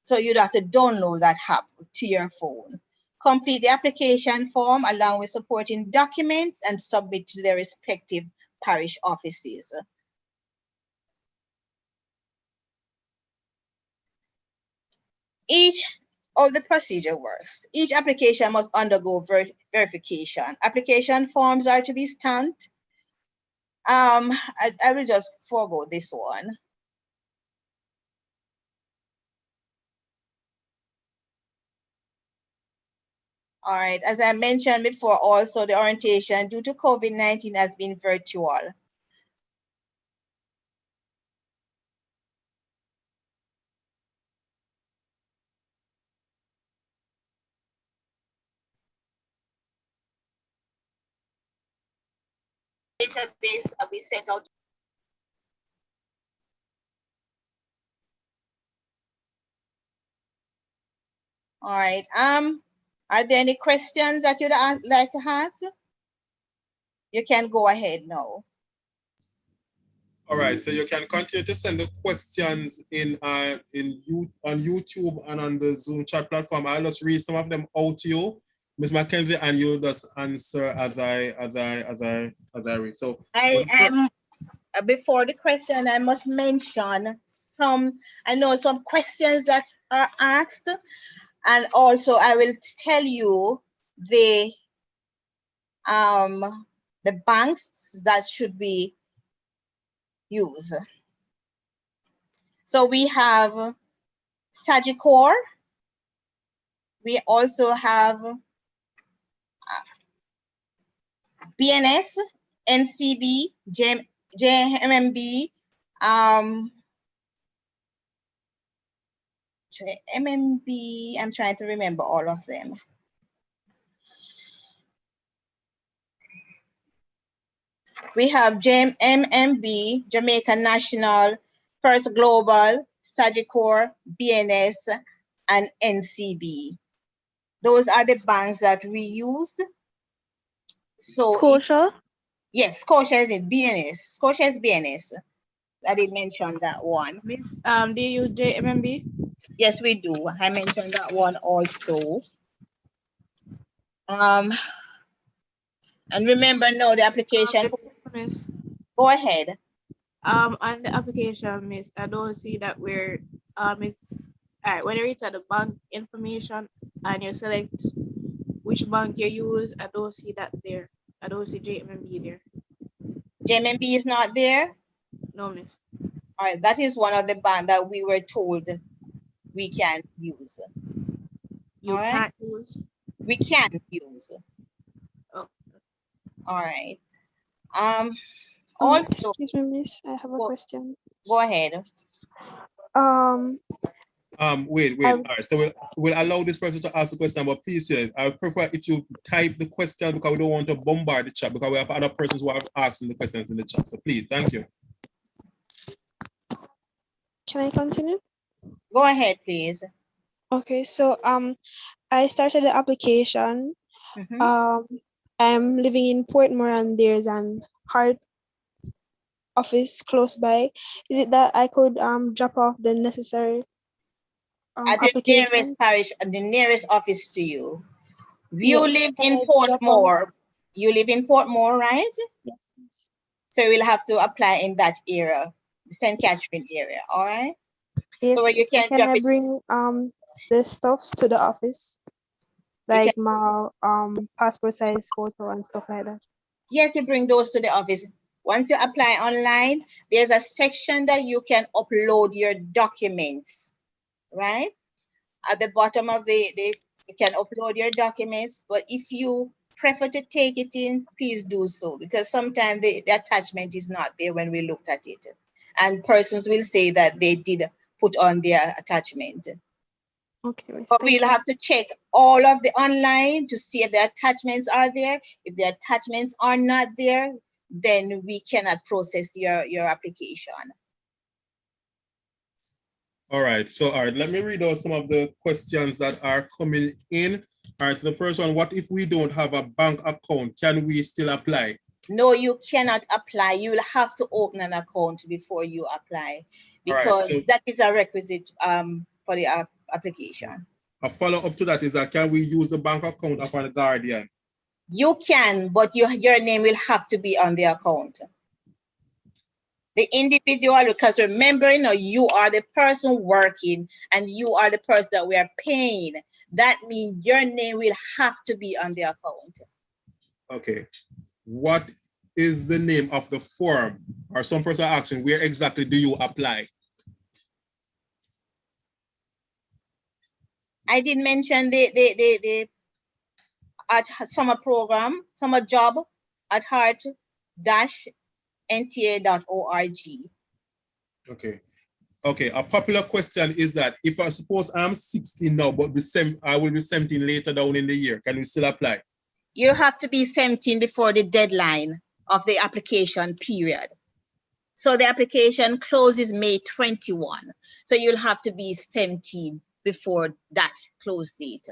So you'd have to download that app to your phone. Complete the application form along with supporting documents and submit to their respective parish offices. Each of the procedure works. Each application must undergo verification. Application forms are to be stamped. I will just forego this one. All right, as I mentioned before, also the orientation due to COVID-19 has been virtual. Database that we sent out. All right, are there any questions that you'd like to ask? You can go ahead now. All right, so you can continue to send the questions on YouTube and on the Zoom chat platform. I'll just read some of them out to you, Ms. Mackenzie, and you'll just answer as I read. So before the question, I must mention I know some questions that are asked, and also I will tell you the banks that should be used. So we have Sagicor. We also have BNS, NCB, JMMB, MMB, I'm trying to remember all of them. We have JMMB, Jamaica National, First Global, Sagicor, BNS, and NCB. Those are the banks that we used. So Scotia? Yes, Scotia is it, BNS. Scotia is BNS. I did mention that one. Miss, do you use JMMB? Yes, we do. I mentioned that one also. And remember now the application. Miss. Go ahead. On the application, Miss, I don't see that we're it's all right. When you reach at the bank information and you select which bank you use, I don't see that there. I don't see JMMB there. JMMB is not there? No, Miss. All right, that is one of the banks that we were told we can use. You can't use? We can use. Oh. All right. Also, excuse me, Miss. I have a question. Go ahead. Wait. All right. So we'll allow this person to ask the question, but please, I prefer if you type the question because we don't want to bombard the chat because we have other persons who are asking the questions in the chat. So please, thank you. Can I continue? Go ahead, please. Okay, so I started the application. I'm living in Portmore and there's an hard office close by. Is it that I could drop off the necessary at the nearest parish, at the nearest office to you? You Yes, live in Portmore. You live in Portmore, right? Yes. So we'll have to apply in that area, the St. Catherine area, all right? Yes, so you can I bring the stuffs to the office? Like my passport size photo and stuff like that. Yes, you bring those to the office. Once you apply online, there's a section that you can upload your documents, right? At the bottom of you can upload your documents, but if you prefer to take it in, please do so, because sometimes the attachment is not there when we looked at it. And persons will say that they did put on their attachment. Okay, Miss, but we'll have to check all of the online to see if the attachments are there. If the attachments are not there, then we cannot process your application. All right, so let me read out some of the questions that are coming in. All right, so the first one, what if we don't have a bank account? Can we still apply? No, you cannot apply. You will have to open an account before you apply, because that is a requisite for the application. A follow-up to that is that can we use the bank account of our guardian? You can, but your name will have to be on the account. The individual, because remember, you are the person working and you are the person that we are paying. That means your name will have to be on the account. Okay. What is the name of the form? Or some person asking, where exactly do you apply? I did mention the at summer program, summer job at heart-nta.org. Okay. Okay, a popular question is that if I suppose I'm 16 now, but I will be 17 later down in the year, can you still apply? You have to be 17 before the deadline of the application period. So the application closes May 21. So you'll have to be 17 before that close date.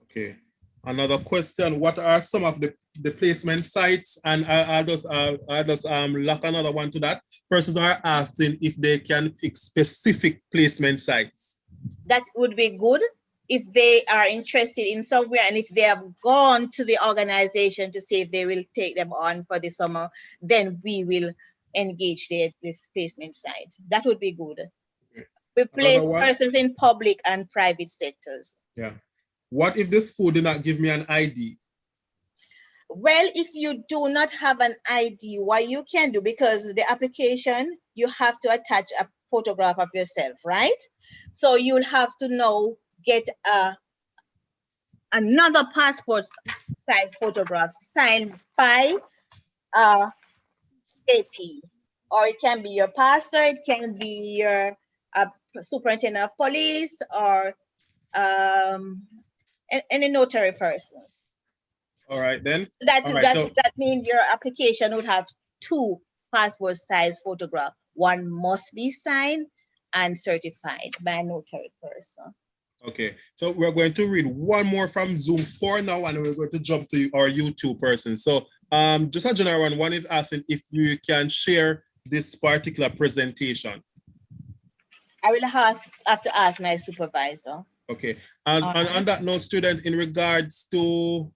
Okay. Another question, what are some of the placement sites? And I'll just lock another one to that. Persons are asking if they can pick specific placement sites. That would be good if they are interested in somewhere and if they have gone to the organization to see if they will take them on for the summer, then we will engage this placement site. That would be good. Okay. We place persons in public and private sectors. Yeah. What if the school did not give me an ID? Well, if you do not have an ID, what you can do, because the application, you have to attach a photograph of yourself, right? So you'll have to now get another passport size photograph signed by AP, or it can be your pastor, it can be your superintendent of police, or any notary person. All right, then. That means your application would have 2 passport size photographs. One must be signed and certified by a notary person. Okay, so we're going to read one more from Zoom for now, and we're going to jump to our YouTube person. So just a general one is asking if you can share this particular presentation. I will have to ask my supervisor. Okay, and on that note, student, in regards to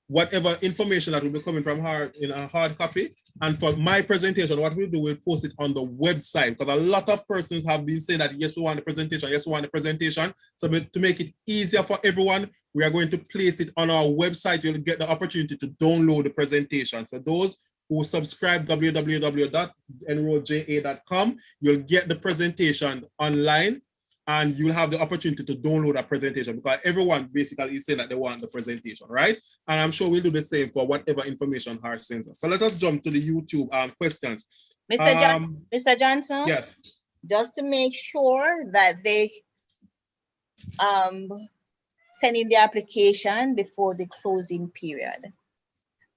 whatever information that will be coming from her in a hard copy, and for my presentation, what we'll do, we'll post it on the website, because a lot of persons have been saying that, yes, we want the presentation, yes, we want the presentation. So to make it easier for everyone, we are going to place it on our website. You'll get the opportunity to download the presentation. So those who subscribe www.enrollja.com, you'll get the presentation online, and you'll have the opportunity to download a presentation, because everyone basically is saying that they want the presentation, right? And I'm sure we'll do the same for whatever information her sends us. So let us jump to the YouTube questions. Mr. Johnson? Yes. Just to make sure that they send in the application before the closing period.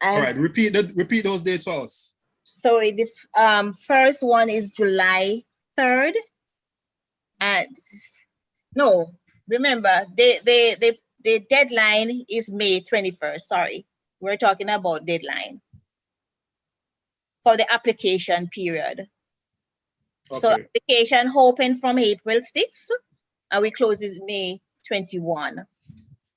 And all right, repeat those dates for us. So the first one is July 3rd. No, remember, the deadline is May 21st. Sorry, we're talking about deadline for the application period. Okay. So application open from April 6th, and we close it May 21.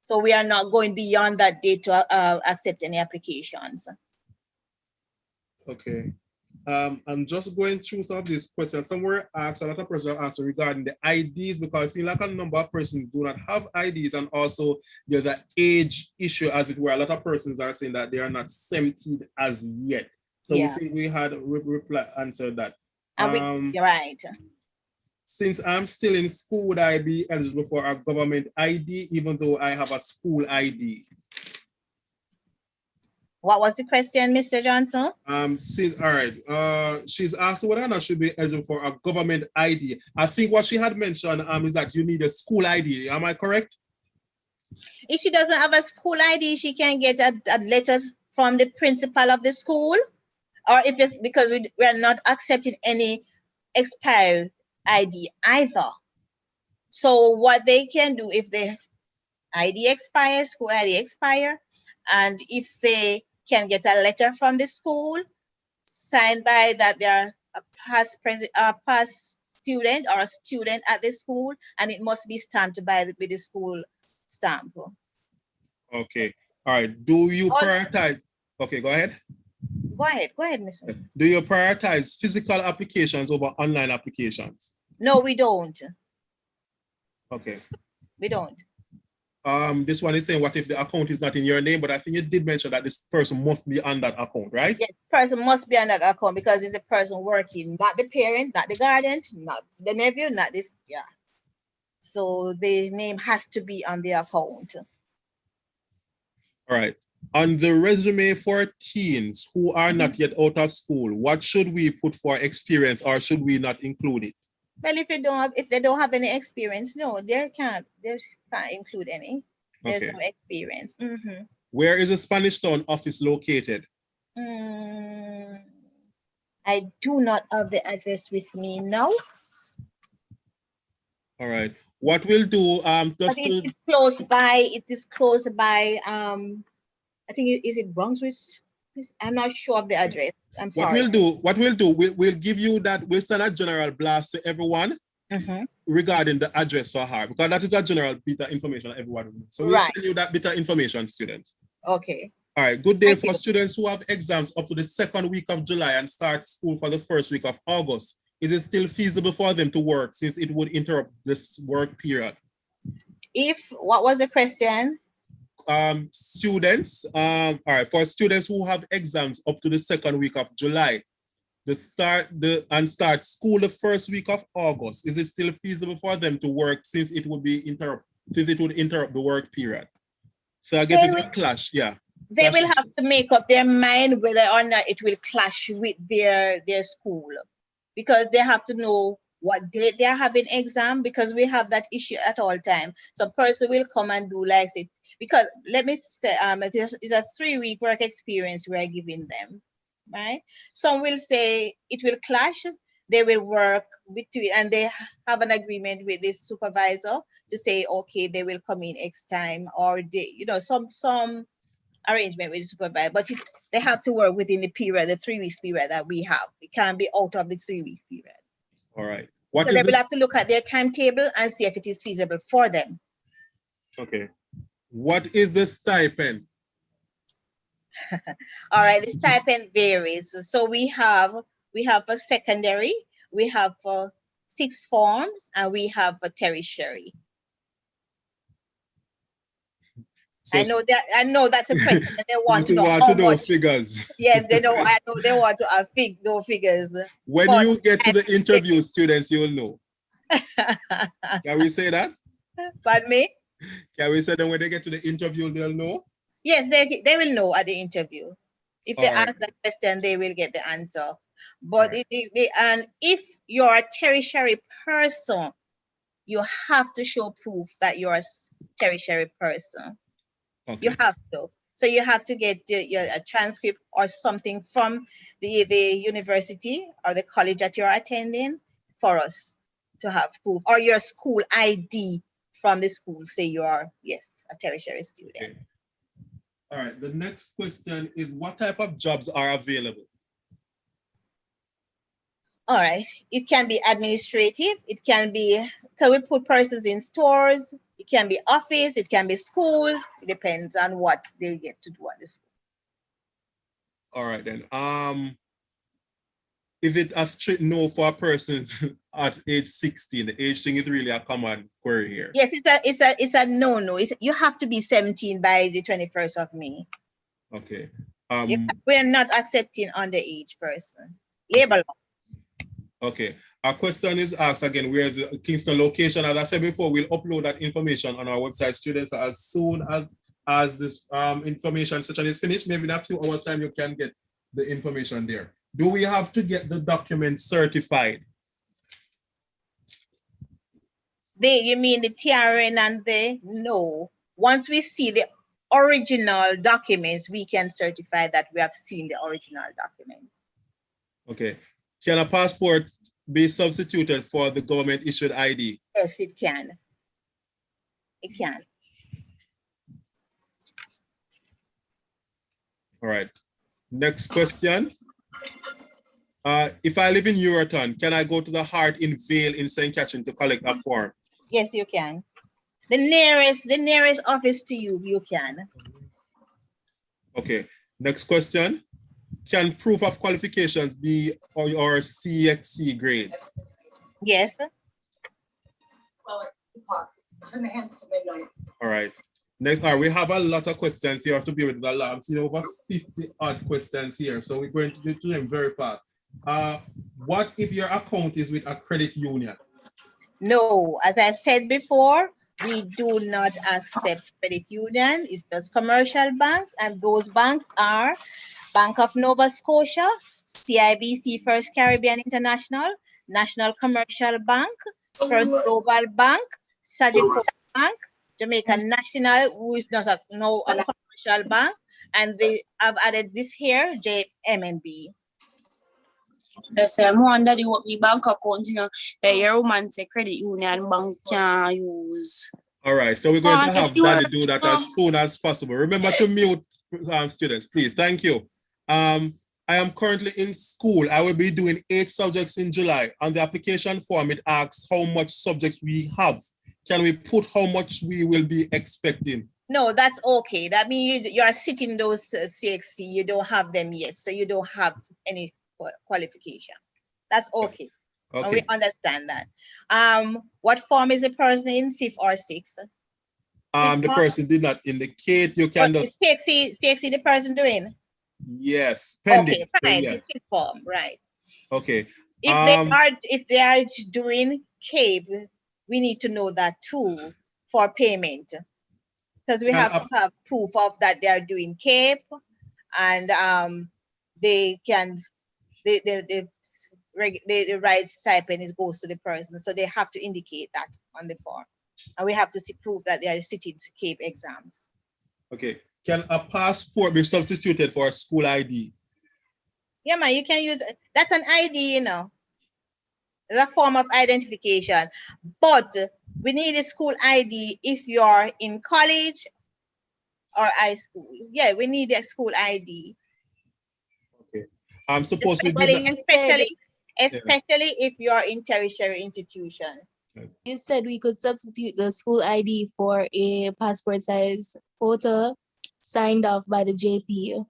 So we are not going beyond that date to accept any applications. Okay. I'm just going through some of these questions. Somewhere asked, a lot of persons asked regarding the IDs, because I see like a number of persons do not have IDs, and also there's an age issue, as it were. A lot of persons are saying that they are not 17 as yet. So yeah. We think we had answered that. You're right. Since I'm still in school, would I be eligible for a government ID, even though I have a school ID? What was the question, Mr. Johnson? All right. She's asked whether or not she'll be eligible for a government ID. I think what she had mentioned is that you need a school ID. Am I correct? If she doesn't have a school ID, she can get a letter from the principal of the school, or if it's because we are not accepting any expired ID either. So what they can do, if the ID expires, school ID expire, and if they can get a letter from the school signed by that they're a past student or a student at the school, and it must be stamped with the school stamp. Okay. All right. Do you prioritize? Okay, go ahead. Go ahead, Miss. Do you prioritize physical applications over online applications? No, we don't. Okay. We don't. This one is saying, what if the account is not in your name? But I think you did mention that this person must be on that account, right? Yes, person must be on that account because it's a person working, not the parent, not the guardian, not the nephew, not this. Yeah. So the name has to be on the account. All right. On the resume for teens who are not yet out of school, what should we put for experience, or should we not include it? Well, if they don't have any experience, no, they can't include any. There's Okay. no experience. Where is the Spanish Town office located? I do not have the address with me now. All right. What we'll do, But it is close by. It is close by. I think is it Brunswick? I'm not sure of the address. I'm sorry. What we'll do, we'll give you that. We'll send a general blast to everyone regarding the address for her, because that is a general bit of information everyone knows. So we'll send you that bit of information, students. Okay. All right. Good day for students who have exams up to the second week of July and start school for the first week of August. Is it still feasible for them to work, since it would interrupt this work period? What was the question? Students, all right, for students who have exams up to the second week of July, start school the first week of August, is it still feasible for them to work, since it would interrupt the work period? So I guess it's a clash, yeah. They will have to make up their mind whether or not it will clash with their school, because they have to know what date they're having exam, because we have that issue at all time. Some person will come and do like it, because let me say, it's a 3-week work experience we are giving them, right? Some will say it will clash. They will work between, and they have an agreement with the supervisor to say, okay, they will come in X time, or they, some arrangement with the supervisor, but they have to work within the period, the 3 weeks period that we have. It can't be out of the 3-week period. All right. So they will have to look at their timetable and see if it is feasible for them. Okay. What is the stipend? All right, the stipend varies. So we have for secondary, we have for sixth forms, and we have for tertiary. So, I know that's a question that they want to know how much. Figures. Yes, they know. I know they want to have no figures. When you get to the interview, students, you will know. Can we say that? Pardon me? Can we say that when they get to the interview, they'll know? Yes, they will know at the interview. If they ask that question, they will get the answer. But and if you're a tertiary person, you have to show proof that you're a tertiary person. Okay. You have to. So you have to get a transcript or something from the university or the college that you're attending for us to have proof, or your school ID from the school say you are, yes, a tertiary student. Okay. All right. The next question is, what type of jobs are available? All right. It can be administrative. It can we put persons in stores? It can be office. It can be schools. It depends on what they get to do at the school. All right then. Is it a strict no for persons at age 16? The age thing is really a common query here. Yes, it's a no. You have to be 17 by the 21st of May. Okay. We're not accepting underage person. Labor law. Okay. Our question is asked again, where the Kingston location. As I said before, we'll upload that information on our website, students, as soon as this information session is finished. Maybe in a few hours time, you can get the information there. Do we have to get the document certified? You mean the TRN and no. Once we see the original documents, we can certify that we have seen the original documents. Okay. Can a passport be substituted for the government issued ID? Yes, it can. It can. All right. Next question. If I live in Euroton, can I go to the Heart in Vale in St. Catherine to collect a form? Yes, you can. The nearest office to you, you can. Okay. Next question. can proof of qualifications be or CXC grades? Yes. All right. Next, all right, we have a lot of questions here. I have to be with the lab. See over 50 odd questions here. So we're going to get to them very fast. What if your account is with a credit union? No, as I said before, we do not accept credit union. It's just commercial banks, and those banks are Bank of Nova Scotia, CIBC First Caribbean International, National Commercial Bank, First Global Bank, Sagicor Bank, Jamaican National, who is not a commercial bank, and they have added this here, JMNB. The same one that you the bank account, you know, the your woman say credit union bank can use. All right, so we're going to have Daddy do that as soon as possible. Remember to mute students, please. Thank you. I am currently in school. I will be doing 8 subjects in July. On the application form, it asks how much subjects we have. Can we put how much we will be expecting? No, that's okay. That means you are sitting those CXC. You don't have them yet, so you don't have any qualification. That's okay. Okay. And we understand that. What form is the person in, 5th or 6th? The person did not indicate. You can just CXC the person doing? Yes, pending. Okay, fine. Yeah. It's 5th form, right? Okay. If they are doing CAPE, we need to know that too for payment, because we have to have proof of that they are doing CAPE, and they can the right stipend goes to the person, so they have to indicate that on the form, and we have to see proof that they are sitting CAPE exams. Okay. Can a passport be substituted for a school ID? Yeah, man, you can use that's an ID, you know. It's a form of identification, but we need a school ID if you're in college or high school. Yeah, we need a school ID. Okay. I'm supposed to especially if you're in tertiary institution. You said we could substitute the school ID for a passport size photo signed off by the JP.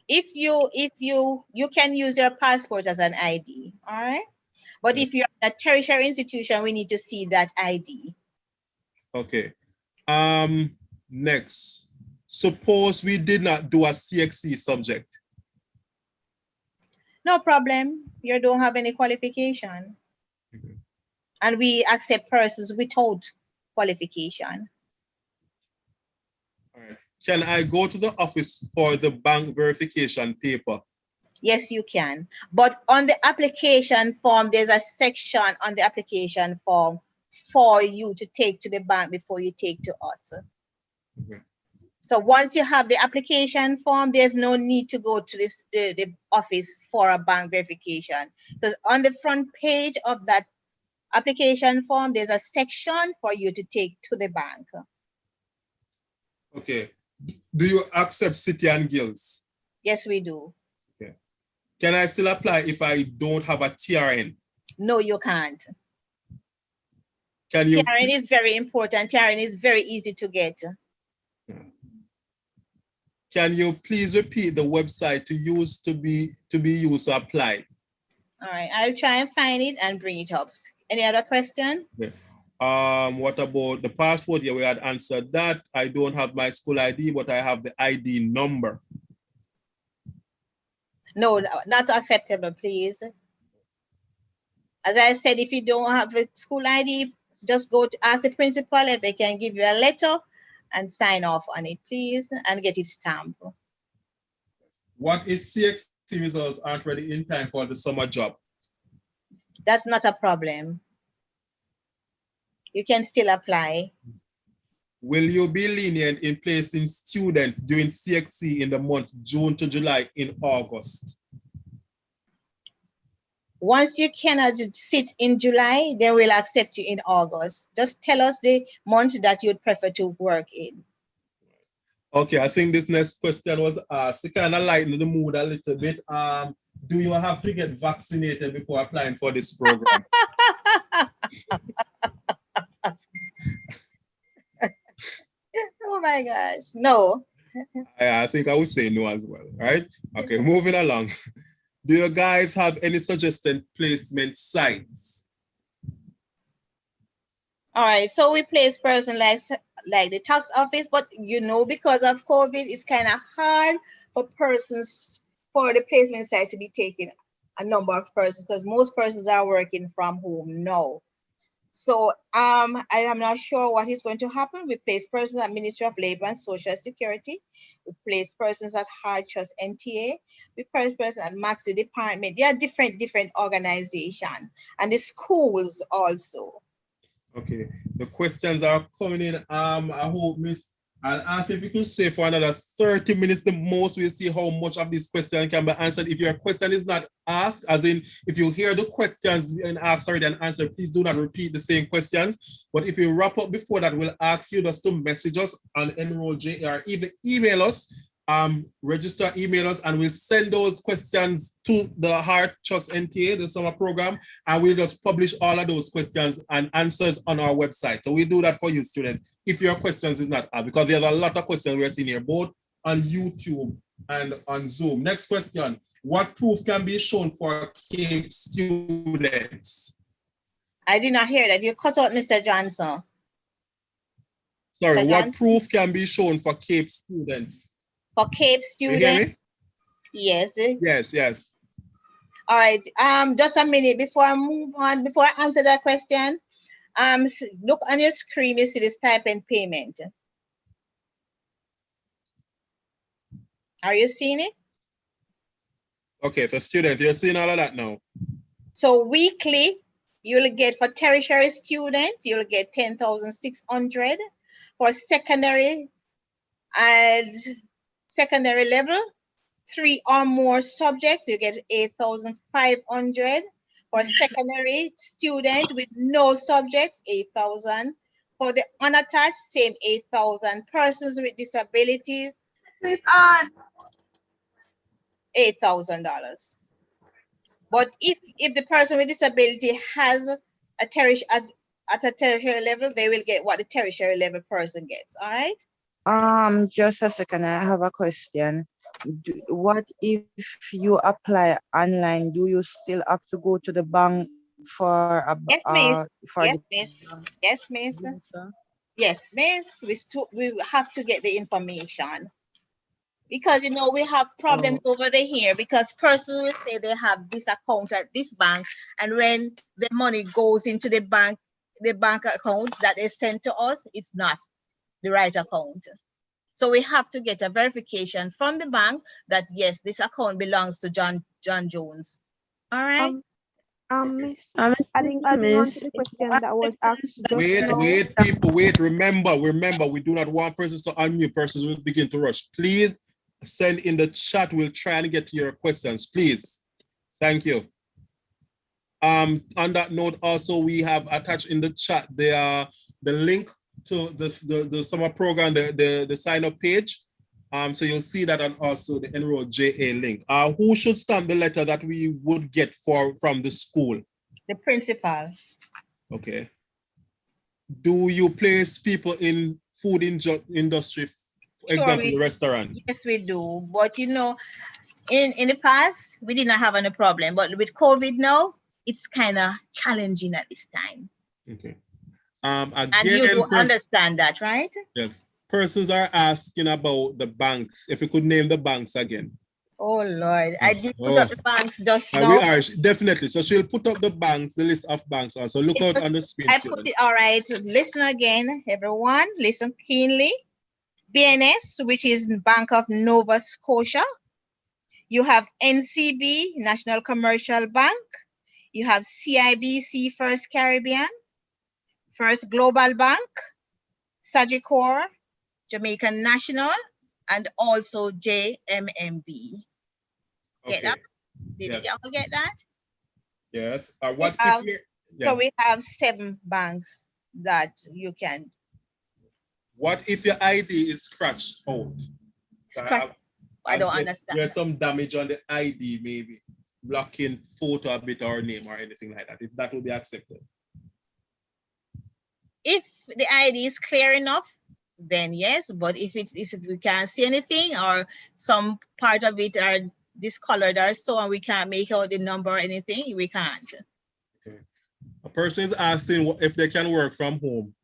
If you can use your passport as an ID, all right? But if you're in a tertiary institution, we need to see that ID. Okay. Next, suppose we did not do a CXC subject. No problem. You don't have any qualification. Okay. And we accept persons without qualification. All right. Can I go to the office for the bank verification paper? Yes, you can. But on the application form, there's a section on the application form for you to take to the bank before you take to us. Okay. So once you have the application form, there's no need to go to the office for a bank verification, because on the front page of that application form, there's a section for you to take to the bank. Okay. Do you accept city and guilds? Yes, we do. Okay. Can I still apply if I don't have a TRN? No, you can't. Can you? TRN is very important. TRN is very easy to get. Can you please repeat the website to used to be used to apply? All right, I'll try and find it and bring it up. Any other question? Yeah. What about the passport? Yeah, we had answered that. I don't have my school ID, but I have the ID number. No, not acceptable, please. As I said, if you don't have a school ID, just go to ask the principal if they can give you a letter and sign off on it, please, and get it stamped. What if CXC results aren't ready in time for the summer job? That's not a problem. You can still apply. Will you be lenient in placing students doing CXC in the month June to July in August? Once you cannot sit in July, then we'll accept you in August. Just tell us the month that you'd prefer to work in. Okay, I think this next question was asked to kind of lighten the mood a little bit. Do you have to get vaccinated before applying for this program? Oh my gosh, no. I think I would say no as well, right? Okay, moving along. Do you guys have any suggested placement sites? All right, so we place person like the tax office, but you know, because of COVID, it's kind of hard for the placement site to be taking a number of persons because most persons are working from home now. So I am not sure what is going to happen. We place persons at Ministry of Labor and Social Security. We place persons at Hard Trust NTA. We place persons at Maxi Department. They are different organizations, and the schools also. Okay, the questions are coming in. I hope Miss, I'll ask if you can stay for another 30 minutes the most. We'll see how much of this question can be answered. If your question is not asked, as in if you hear the questions and asked already and answered, please do not repeat the same questions. But if you wrap up before that, we'll ask you just to message us on Enroll JR, even email us, register, email us, and we'll send those questions to the Heart Trust NTA, the summer program, and we'll just publish all of those questions and answers on our website. So we do that for you, students, if your questions is not asked, because there's a lot of questions we're seeing here, both on YouTube and on Zoom. Next question. What proof can be shown for CAPE students? I did not hear that. You cut out, Mr. Johnson. Sorry, Mr. What proof can be shown for CAPE students? For CAPE students? You hear me? Yes. Yes. All right. Just a minute before I move on, before I answer that question. Look on your screen, you see the stipend payment. Are you seeing it? Okay, so students, you're seeing all of that now. So weekly, you'll get for tertiary students, you'll get 10,600. For secondary and secondary level, 3 or more subjects, you get 8,500. For secondary student with no subjects, 8,000. For the unattached, same 8,000. Persons with disabilities, $8,000. But if the person with disability has a tertiary at a tertiary level, they will get what the tertiary level person gets. All right. Just a second. I have a question. What if you apply online? Do you still have to go to the bank for a yes, miss. Yes, miss. Yes, miss. We have to get the information. Because, you know, we have problems over here because persons will say they have this account at this bank, and when the money goes into the bank account that is sent to us, it's not the right account. So we have to get a verification from the bank that, yes, this account belongs to John Jones. All right? Miss, adding on to the question that was asked just now. Wait, people, wait. Remember, we do not want persons to unmute. Persons will begin to rush. Please send in the chat. We'll try and get to your questions, please. Thank you. On that note, also, we have attached in the chat the link to the summer program, the sign-up page. So you'll see that, and also the Enroll JA link. Who should stamp the letter that we would get from the school? The principal. Okay. Do you place people in food industry, for example, the restaurant? Yes, we do. But you know, in the past, we did not have any problem. But with COVID now, it's kind of challenging at this time. Okay. Again, and you do understand that, right? Yes. Persons are asking about the banks. If you could name the banks again. Oh Lord, I did put up the banks just now. We are definitely. So she'll put up the banks, the list of banks also. Look out on the screen. I put it, all right. Listen again, everyone. Listen keenly. BNS, which is Bank of Nova Scotia. You have NCB, National Commercial Bank. You have CIBC, First Caribbean, First Global Bank, Sagicor, Jamaican National, and also JMMB. Get that? Did y'all get that? Yes. So we have 7 banks that you can. What if your ID is scratched out? I don't understand. There's some damage on the ID, maybe blocking photo a bit or name or anything like that. If that will be accepted. If the ID is clear enough, then yes. But if we can't see anything or some part of it are discolored or so and we can't make out the number or anything, we can't. Okay. A person is asking if they can work from home.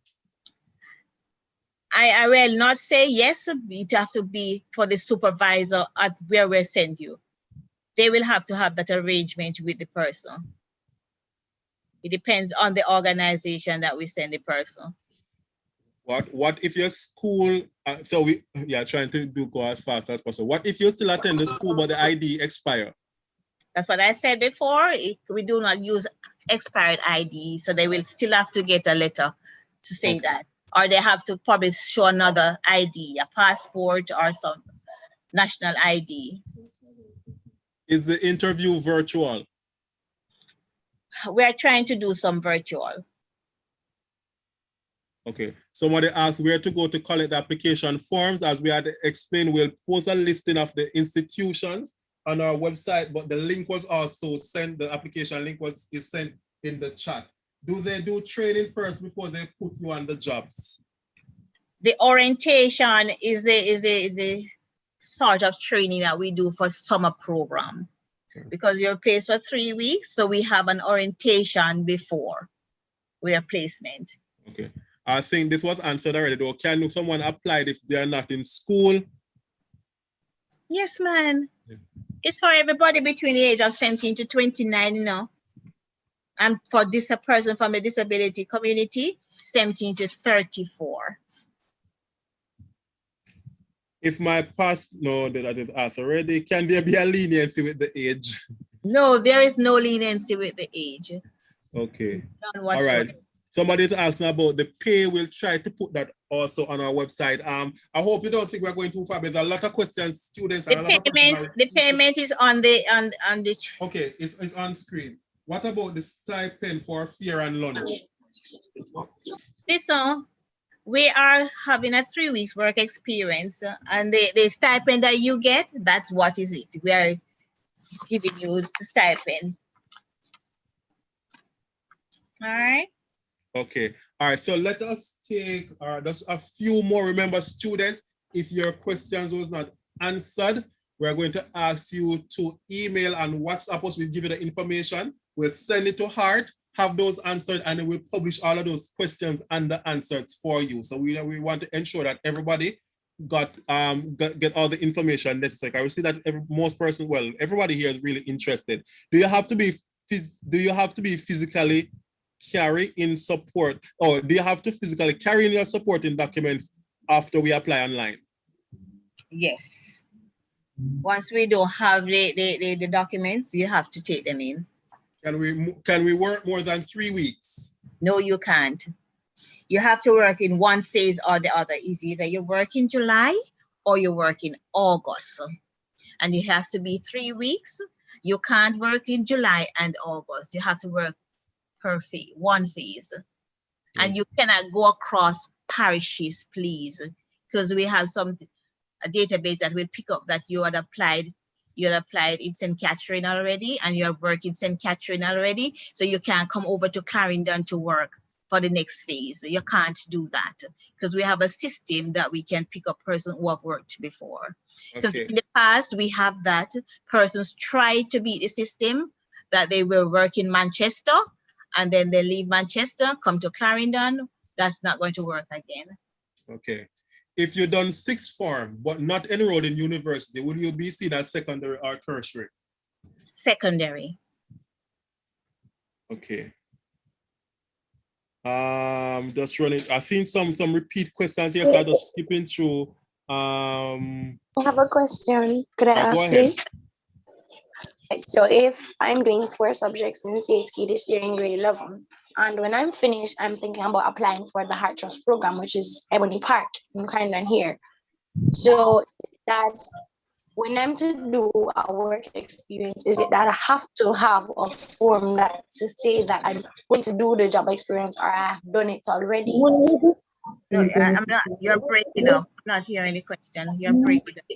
I will not say yes. It have to be for the supervisor at where we send you. They will have to have that arrangement with the person. It depends on the organization that we send the person. What if your school, so we trying to go as fast as possible. What if you still attend the school but the ID expire? That's what I said before. We do not use expired ID, so they will still have to get a letter to say that. Or they have to probably show another ID, a passport or some national ID. Is the interview virtual? We're trying to do some virtual. Okay. Somebody asked where to go to collect the application forms. As we had explained, we'll post a listing of the institutions on our website, but the link was also sent, the application link is sent in the chat. Do they do training first before they put you on the jobs? The orientation is the sort of training that we do for summer program. Okay. Because you're placed for 3 weeks, so we have an orientation before your placement. Okay. I think this was answered already though. Can someone apply if they are not in school? Yes, man. Yeah. It's for everybody between the age of 17 to 29, you know. And for this person from the disability community, 17 to 34. If my past, no, that I did ask already, can there be a leniency with the age? No, there is no leniency with the age. Okay. All right. Somebody's asking about the pay. We'll try to put that also on our website. I hope you don't think we're going too far, but there's a lot of questions, students. The payment is on the Okay, it's on screen. What about the stipend for fare and lunch? Listen, we are having a 3 weeks work experience, and the stipend that you get, that's what is it. We are giving you the stipend. All right. Okay. All right. So let us take just a few more. Remember, students, if your questions was not answered, we're going to ask you to email and WhatsApp us. We'll give you the information. We'll send it to Heart, have those answered, and then we'll publish all of those questions and the answers for you. So we want to ensure that everybody get all the information necessary. I will see that everybody here is really interested. Do you have to be physically carry in support, or do you have to physically carry in your supporting documents after we apply online? Yes. Once we don't have the documents, you have to take them in. Can we work more than 3 weeks? No, you can't. You have to work in one phase or the other. Is either you work in July or you work in August. And it has to be 3 weeks. You can't work in July and August. You have to work per phase, one phase. And you cannot go across parishes, please, because we have a database that will pick up that you had applied in St. Catherine already, and you're working St. Catherine already, so you can't come over to Clarendon to work for the next phase. You can't do that because we have a system that we can pick up persons who have worked before. Because in the past, we have that persons try to beat the system, that they will work in Manchester, and then they leave Manchester, come to Clarendon. That's not going to work again. Okay. If you've done sixth form, but not enrolled in university, will you be seen as secondary or tertiary? Secondary. Okay. Just running. I've seen some repeat questions here, so I'm just skipping through. I have a question. Could I ask, please? So if I'm doing 4 subjects in CXC this year in grade 11, and when I'm finished, I'm thinking about applying for the Heart Trust program, which is Ebony Park in Clarendon here. So that when I'm to do a work experience, is it that I have to have a form that to say that I'm going to do the job experience, or I have done it already? No, I'm not. You're breaking up. I'm not hearing any question. You're breaking up.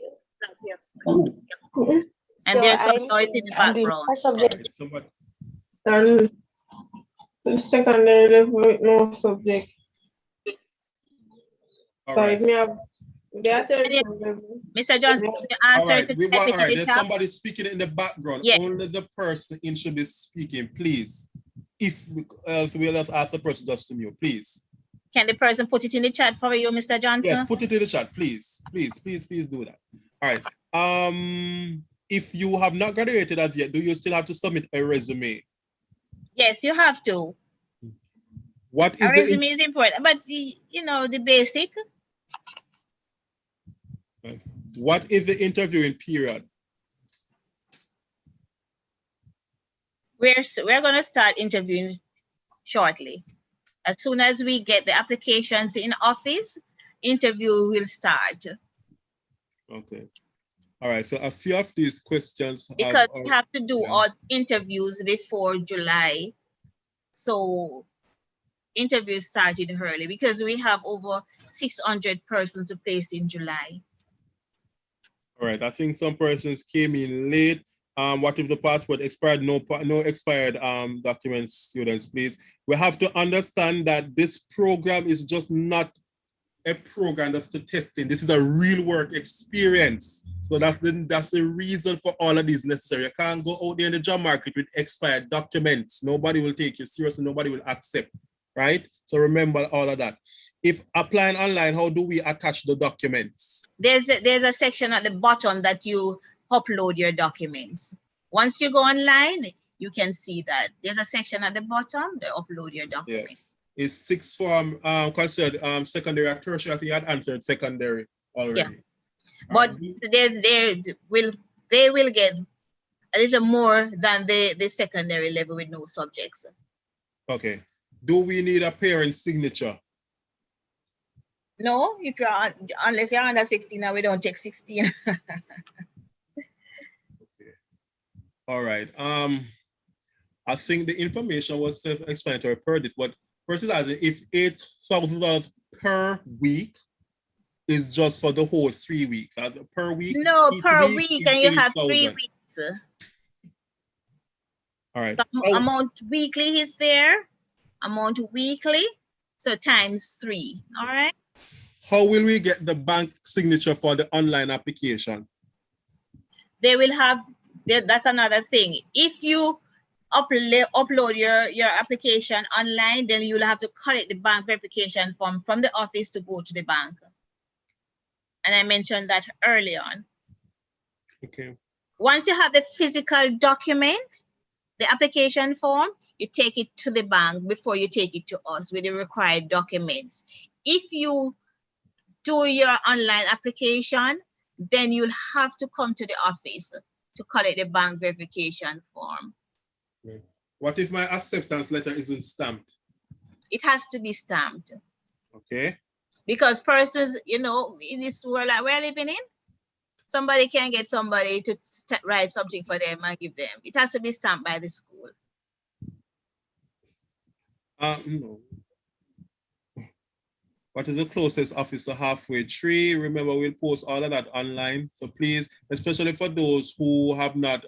And so there's some noise in the background. And secondary level with no subject. All right. Mr. Johnson, can you All answer right. to We want, all type it in right. the There's chat? somebody speaking in the background. Yeah. Only the person in should be speaking, please. If else we'll just ask the person just to mute, please. Can the person put it in the chat for you, Mr. Johnson? Yes, put it in the chat, please. Please do that. All right. If you have not graduated as yet, do you still have to submit a resume? Yes, you have to. What is a resume is important, but you know the basic. What is the interviewing period? We're going to start interviewing shortly. As soon as we get the applications in office, interview will start. Okay. All right. So a few of these questions because we have to do all interviews before July. So interviews started early because we have over 600 persons to place in July. All right. I think some persons came in late. What if the passport expired? No expired documents, students, please. We have to understand that this program is just not a program that's to testing. This is a real work experience. So that's the reason for all of these necessary. You can't go out there in the job market with expired documents. Nobody will take you seriously. Nobody will accept, right? So remember all of that. If applying online, how do we attach the documents? There's a section at the bottom that you upload your documents. Once you go online, you can see that. There's a section at the bottom to upload your documents. Yes. Is sixth form considered secondary or tertiary? I think you had answered secondary already. Yeah. But they will get a little more than the secondary level with no subjects. Okay. Do we need a parent signature? No, if you're unless you're under 16, now we don't take 16. Okay. All right. I think the information was self-explanatory per this, but first is if $8,000 per week is just for the whole 3 weeks. Per week? No, per week, and you have 3 weeks. All right. So amount weekly is there, amount weekly, so times 3. All right. How will we get the bank signature for the online application? They will have, that's another thing. If you upload your application online, then you'll have to collect the bank verification form from the office to go to the bank. And I mentioned that early on. Okay. Once you have the physical document, the application form, you take it to the bank before you take it to us with the required documents. If you do your online application, then you'll have to come to the office to collect the bank verification form. What if my acceptance letter isn't stamped? It has to be stamped. Okay. Because persons, you know, in this world that we're living in, somebody can get somebody to write something for them and give them. It has to be stamped by the school. No. What is the closest office to halfway tree? Remember, we'll post all of that online. So please, especially for those who have not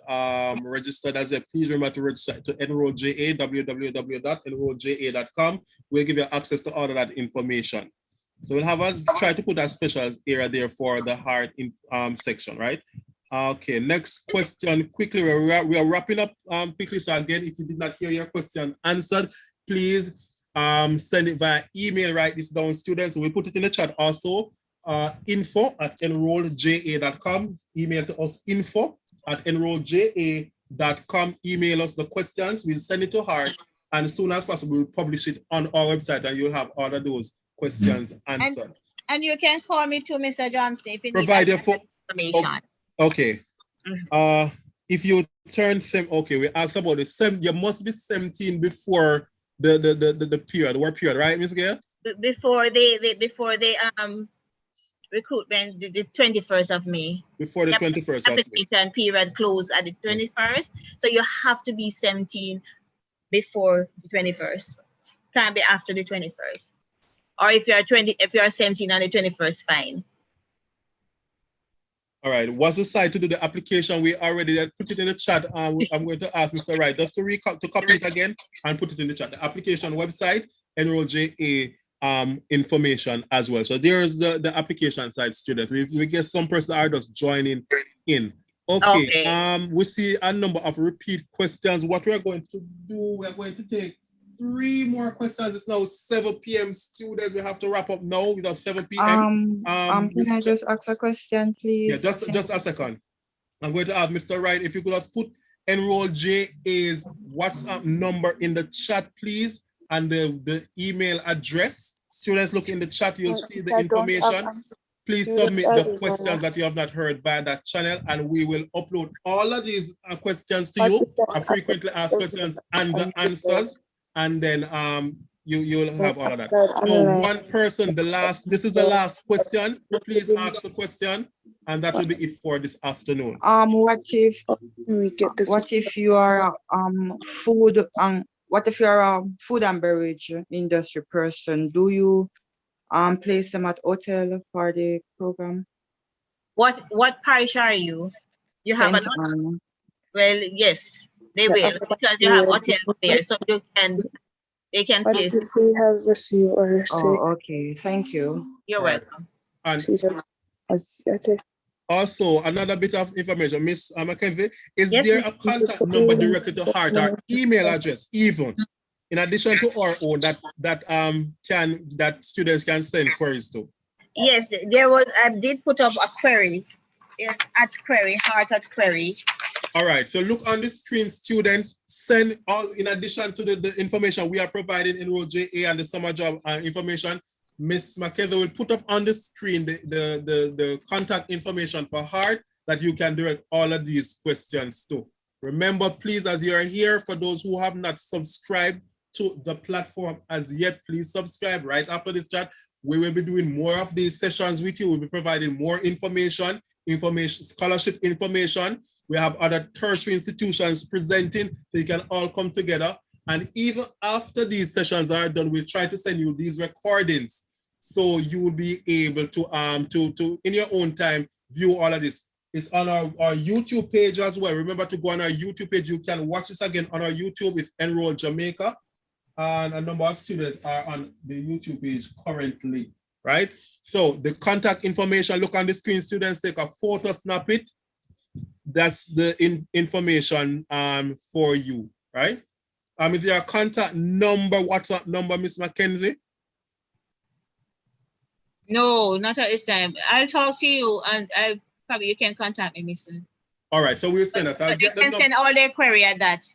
registered as yet, please remember to register to enrollja, www.enrollja.com. We'll give you access to all of that information. So we'll have us try to put a special area there for the hard section, right? Okay, next question quickly. We are wrapping up quickly. So again, if you did not hear your question answered, please send it via email. Write this down, students. We'll put it in the chat also. info@enrollja.com. Email to us, info@enrollja.com. Email us the questions. We'll send it to her. And as soon as possible, we'll publish it on our website and you'll have all of those questions answered. And you can call me too, Mr. Johnson, if you need information. Okay. If you turn okay, we asked about the same. You must be 17 before the period, what period, right, Ms. Gail? Before the recruitment, the 21st of May. Before the 21st of May. Application period closed at the 21st. So you have to be 17 before the 21st. Can't be after the 21st. Or if you are 17 on the 21st, fine. All right. What's the site to do the application? We already put it in the chat. I'm going to ask Mr. Wright just to copy it again and put it in the chat. The application website, enrollja information as well. So there's the application side, students. We get some person are just joining in. Okay. We see a number of repeat questions. What we're going to do, we're going to take 3 more questions. It's now 7 p.m. Students, we have to wrap up now without 7 p.m. Can I just ask a question, please? Yeah, just a second. I'm going to ask Mr. Wright if you could just put Enroll JA's WhatsApp number in the chat, please, and the email address. Students, look in the chat, you'll see the information. Please submit the questions that you have not heard by that channel, and we will upload all of these questions to you, frequently asked questions and the answers, and then you'll have all of that. So one person, this is the last question. Please ask the question, and that will be it for this afternoon. What if you are what if you're a food and beverage industry person? Do you place them at hotel for the program? What parish are you? You have Saint a Anne. Well, yes, they will, because you have hotels there, so they can place. Oh, okay. Thank you. You're welcome. And also, another bit of information, Miss Mackenzie, is there a contact number directly to Heart or email address, even in addition to our own that students can send queries to? Yes, there was. I did put up a query. It's at query, Heart at query. All right. So look on the screen, students. Send all in addition to the information we are providing in Enroll JA and the summer job information. Miss Mackenzie will put up on the screen the contact information for Heart that you can direct all of these questions to. Remember, please, as you are here, for those who have not subscribed to the platform as yet, please subscribe. Right after this chat, we will be doing more of these sessions with you. We'll be providing more information, scholarship information. We have other tertiary institutions presenting, so you can all come together. And even after these sessions are done, we'll try to send you these recordings, so you will be able to in your own time view all of this. It's on our YouTube page as well. Remember to go on our YouTube page. You can watch this again on our YouTube with Enroll Jamaica, and a number of students are on the YouTube page currently, right? So the contact information, look on the screen, students, take a photo, snap it. That's the information for you, right? Is there a contact number, WhatsApp number, Miss Mackenzie? No, not at this time. I'll talk to you, and probably you can contact me, Mr. All right, so we'll send us. They can send all their query at that.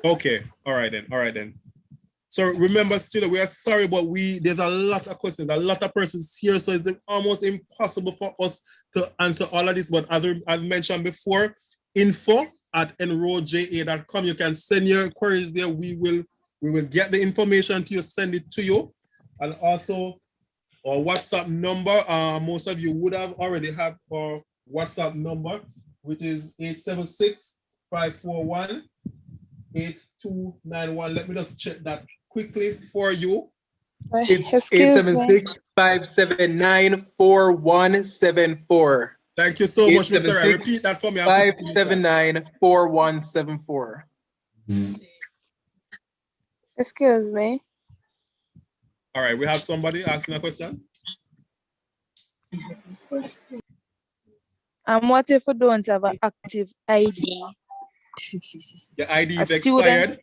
Okay, all right then. So remember, students, we are sorry, but there's a lot of questions, a lot of persons here, so it's almost impossible for us to answer all of this. But as I mentioned before, info@enrollja.com. You can send your queries there. We will get the information to you, send it to you. And also our WhatsApp number. Most of you would have already have our WhatsApp number, which is 876-541-8291. Let me just check that quickly for you. It's 876-579-4174. Thank you so much, Mr. Ray. Repeat that for me. 579-4174. Excuse me. All right, we have somebody asking a question. What if we don't have an active ID? The ID is expired?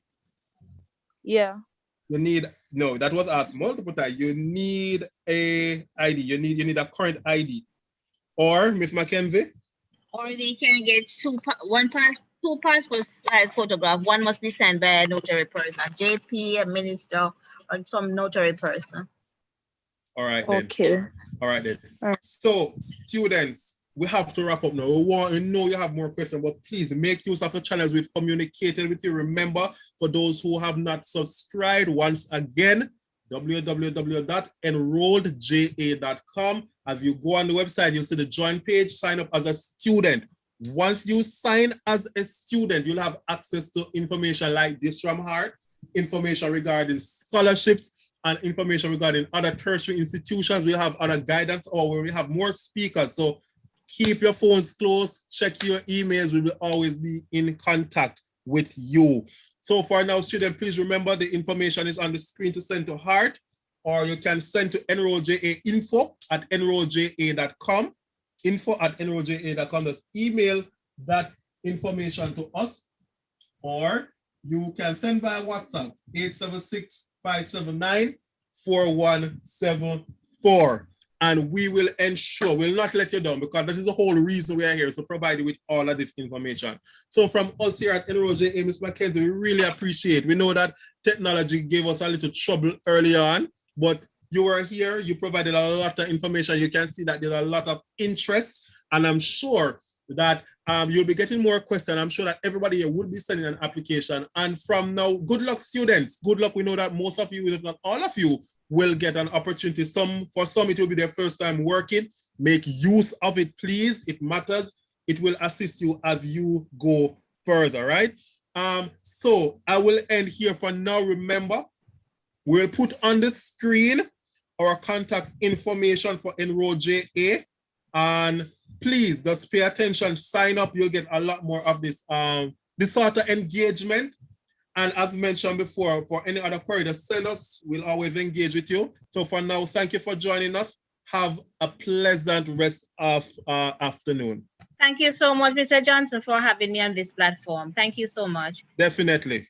Yeah. You need, no, that was asked multiple times. You need a ID. You need a current ID. Or, Miss Mackenzie? Or they can get two passport size photograph. One must be signed by a notary person, a JP, a minister, or some notary person. All right then. Okay. All right then. So, students, we have to wrap up now. We know you have more questions, but please make use of the channels we've communicated with you. Remember, for those who have not subscribed, once again, www.enrolledja.com. As you go on the website, you'll see the join page, sign up as a student. Once you sign as a student, you'll have access to information like this from Heart, information regarding scholarships, and information regarding other tertiary institutions. We have other guidance, or where we have more speakers. So keep your phones close, check your emails. We will always be in contact with you. So for now, students, please remember the information is on the screen to send to Heart. or you can send to enrollja info@enrollja.com, info@enrollja.com. Just email that information to us, or you can send by WhatsApp 876-579-4174. And we will ensure, we'll not let you down, because that is the whole reason we are here, to provide you with all of this information. So from us here at Enroll.ja, Ms. Mackenzie, we really appreciate. We know that technology gave us a little trouble early on, but you were here, you provided a lot of information. You can see that there's a lot of interest, and I'm sure that you'll be getting more questions. I'm sure that everybody here will be sending an application. And from now, good luck, students. Good luck. We know that most of you, if not all of you, will get an opportunity. For some, it will be their first time working. Make use of it, please. It matters. It will assist you as you go further, right? So I will end here for now. Remember, we'll put on the screen our contact information for Enroll.ja, and please just pay attention, sign up. You'll get a lot more of this sort of engagement. And as mentioned before, for any other query, just send us. We'll always engage with you. So for now, thank you for joining us. Have a pleasant rest of afternoon. Thank you so much, Mr. Johnson, for having me on this platform. Thank you so much. Definitely.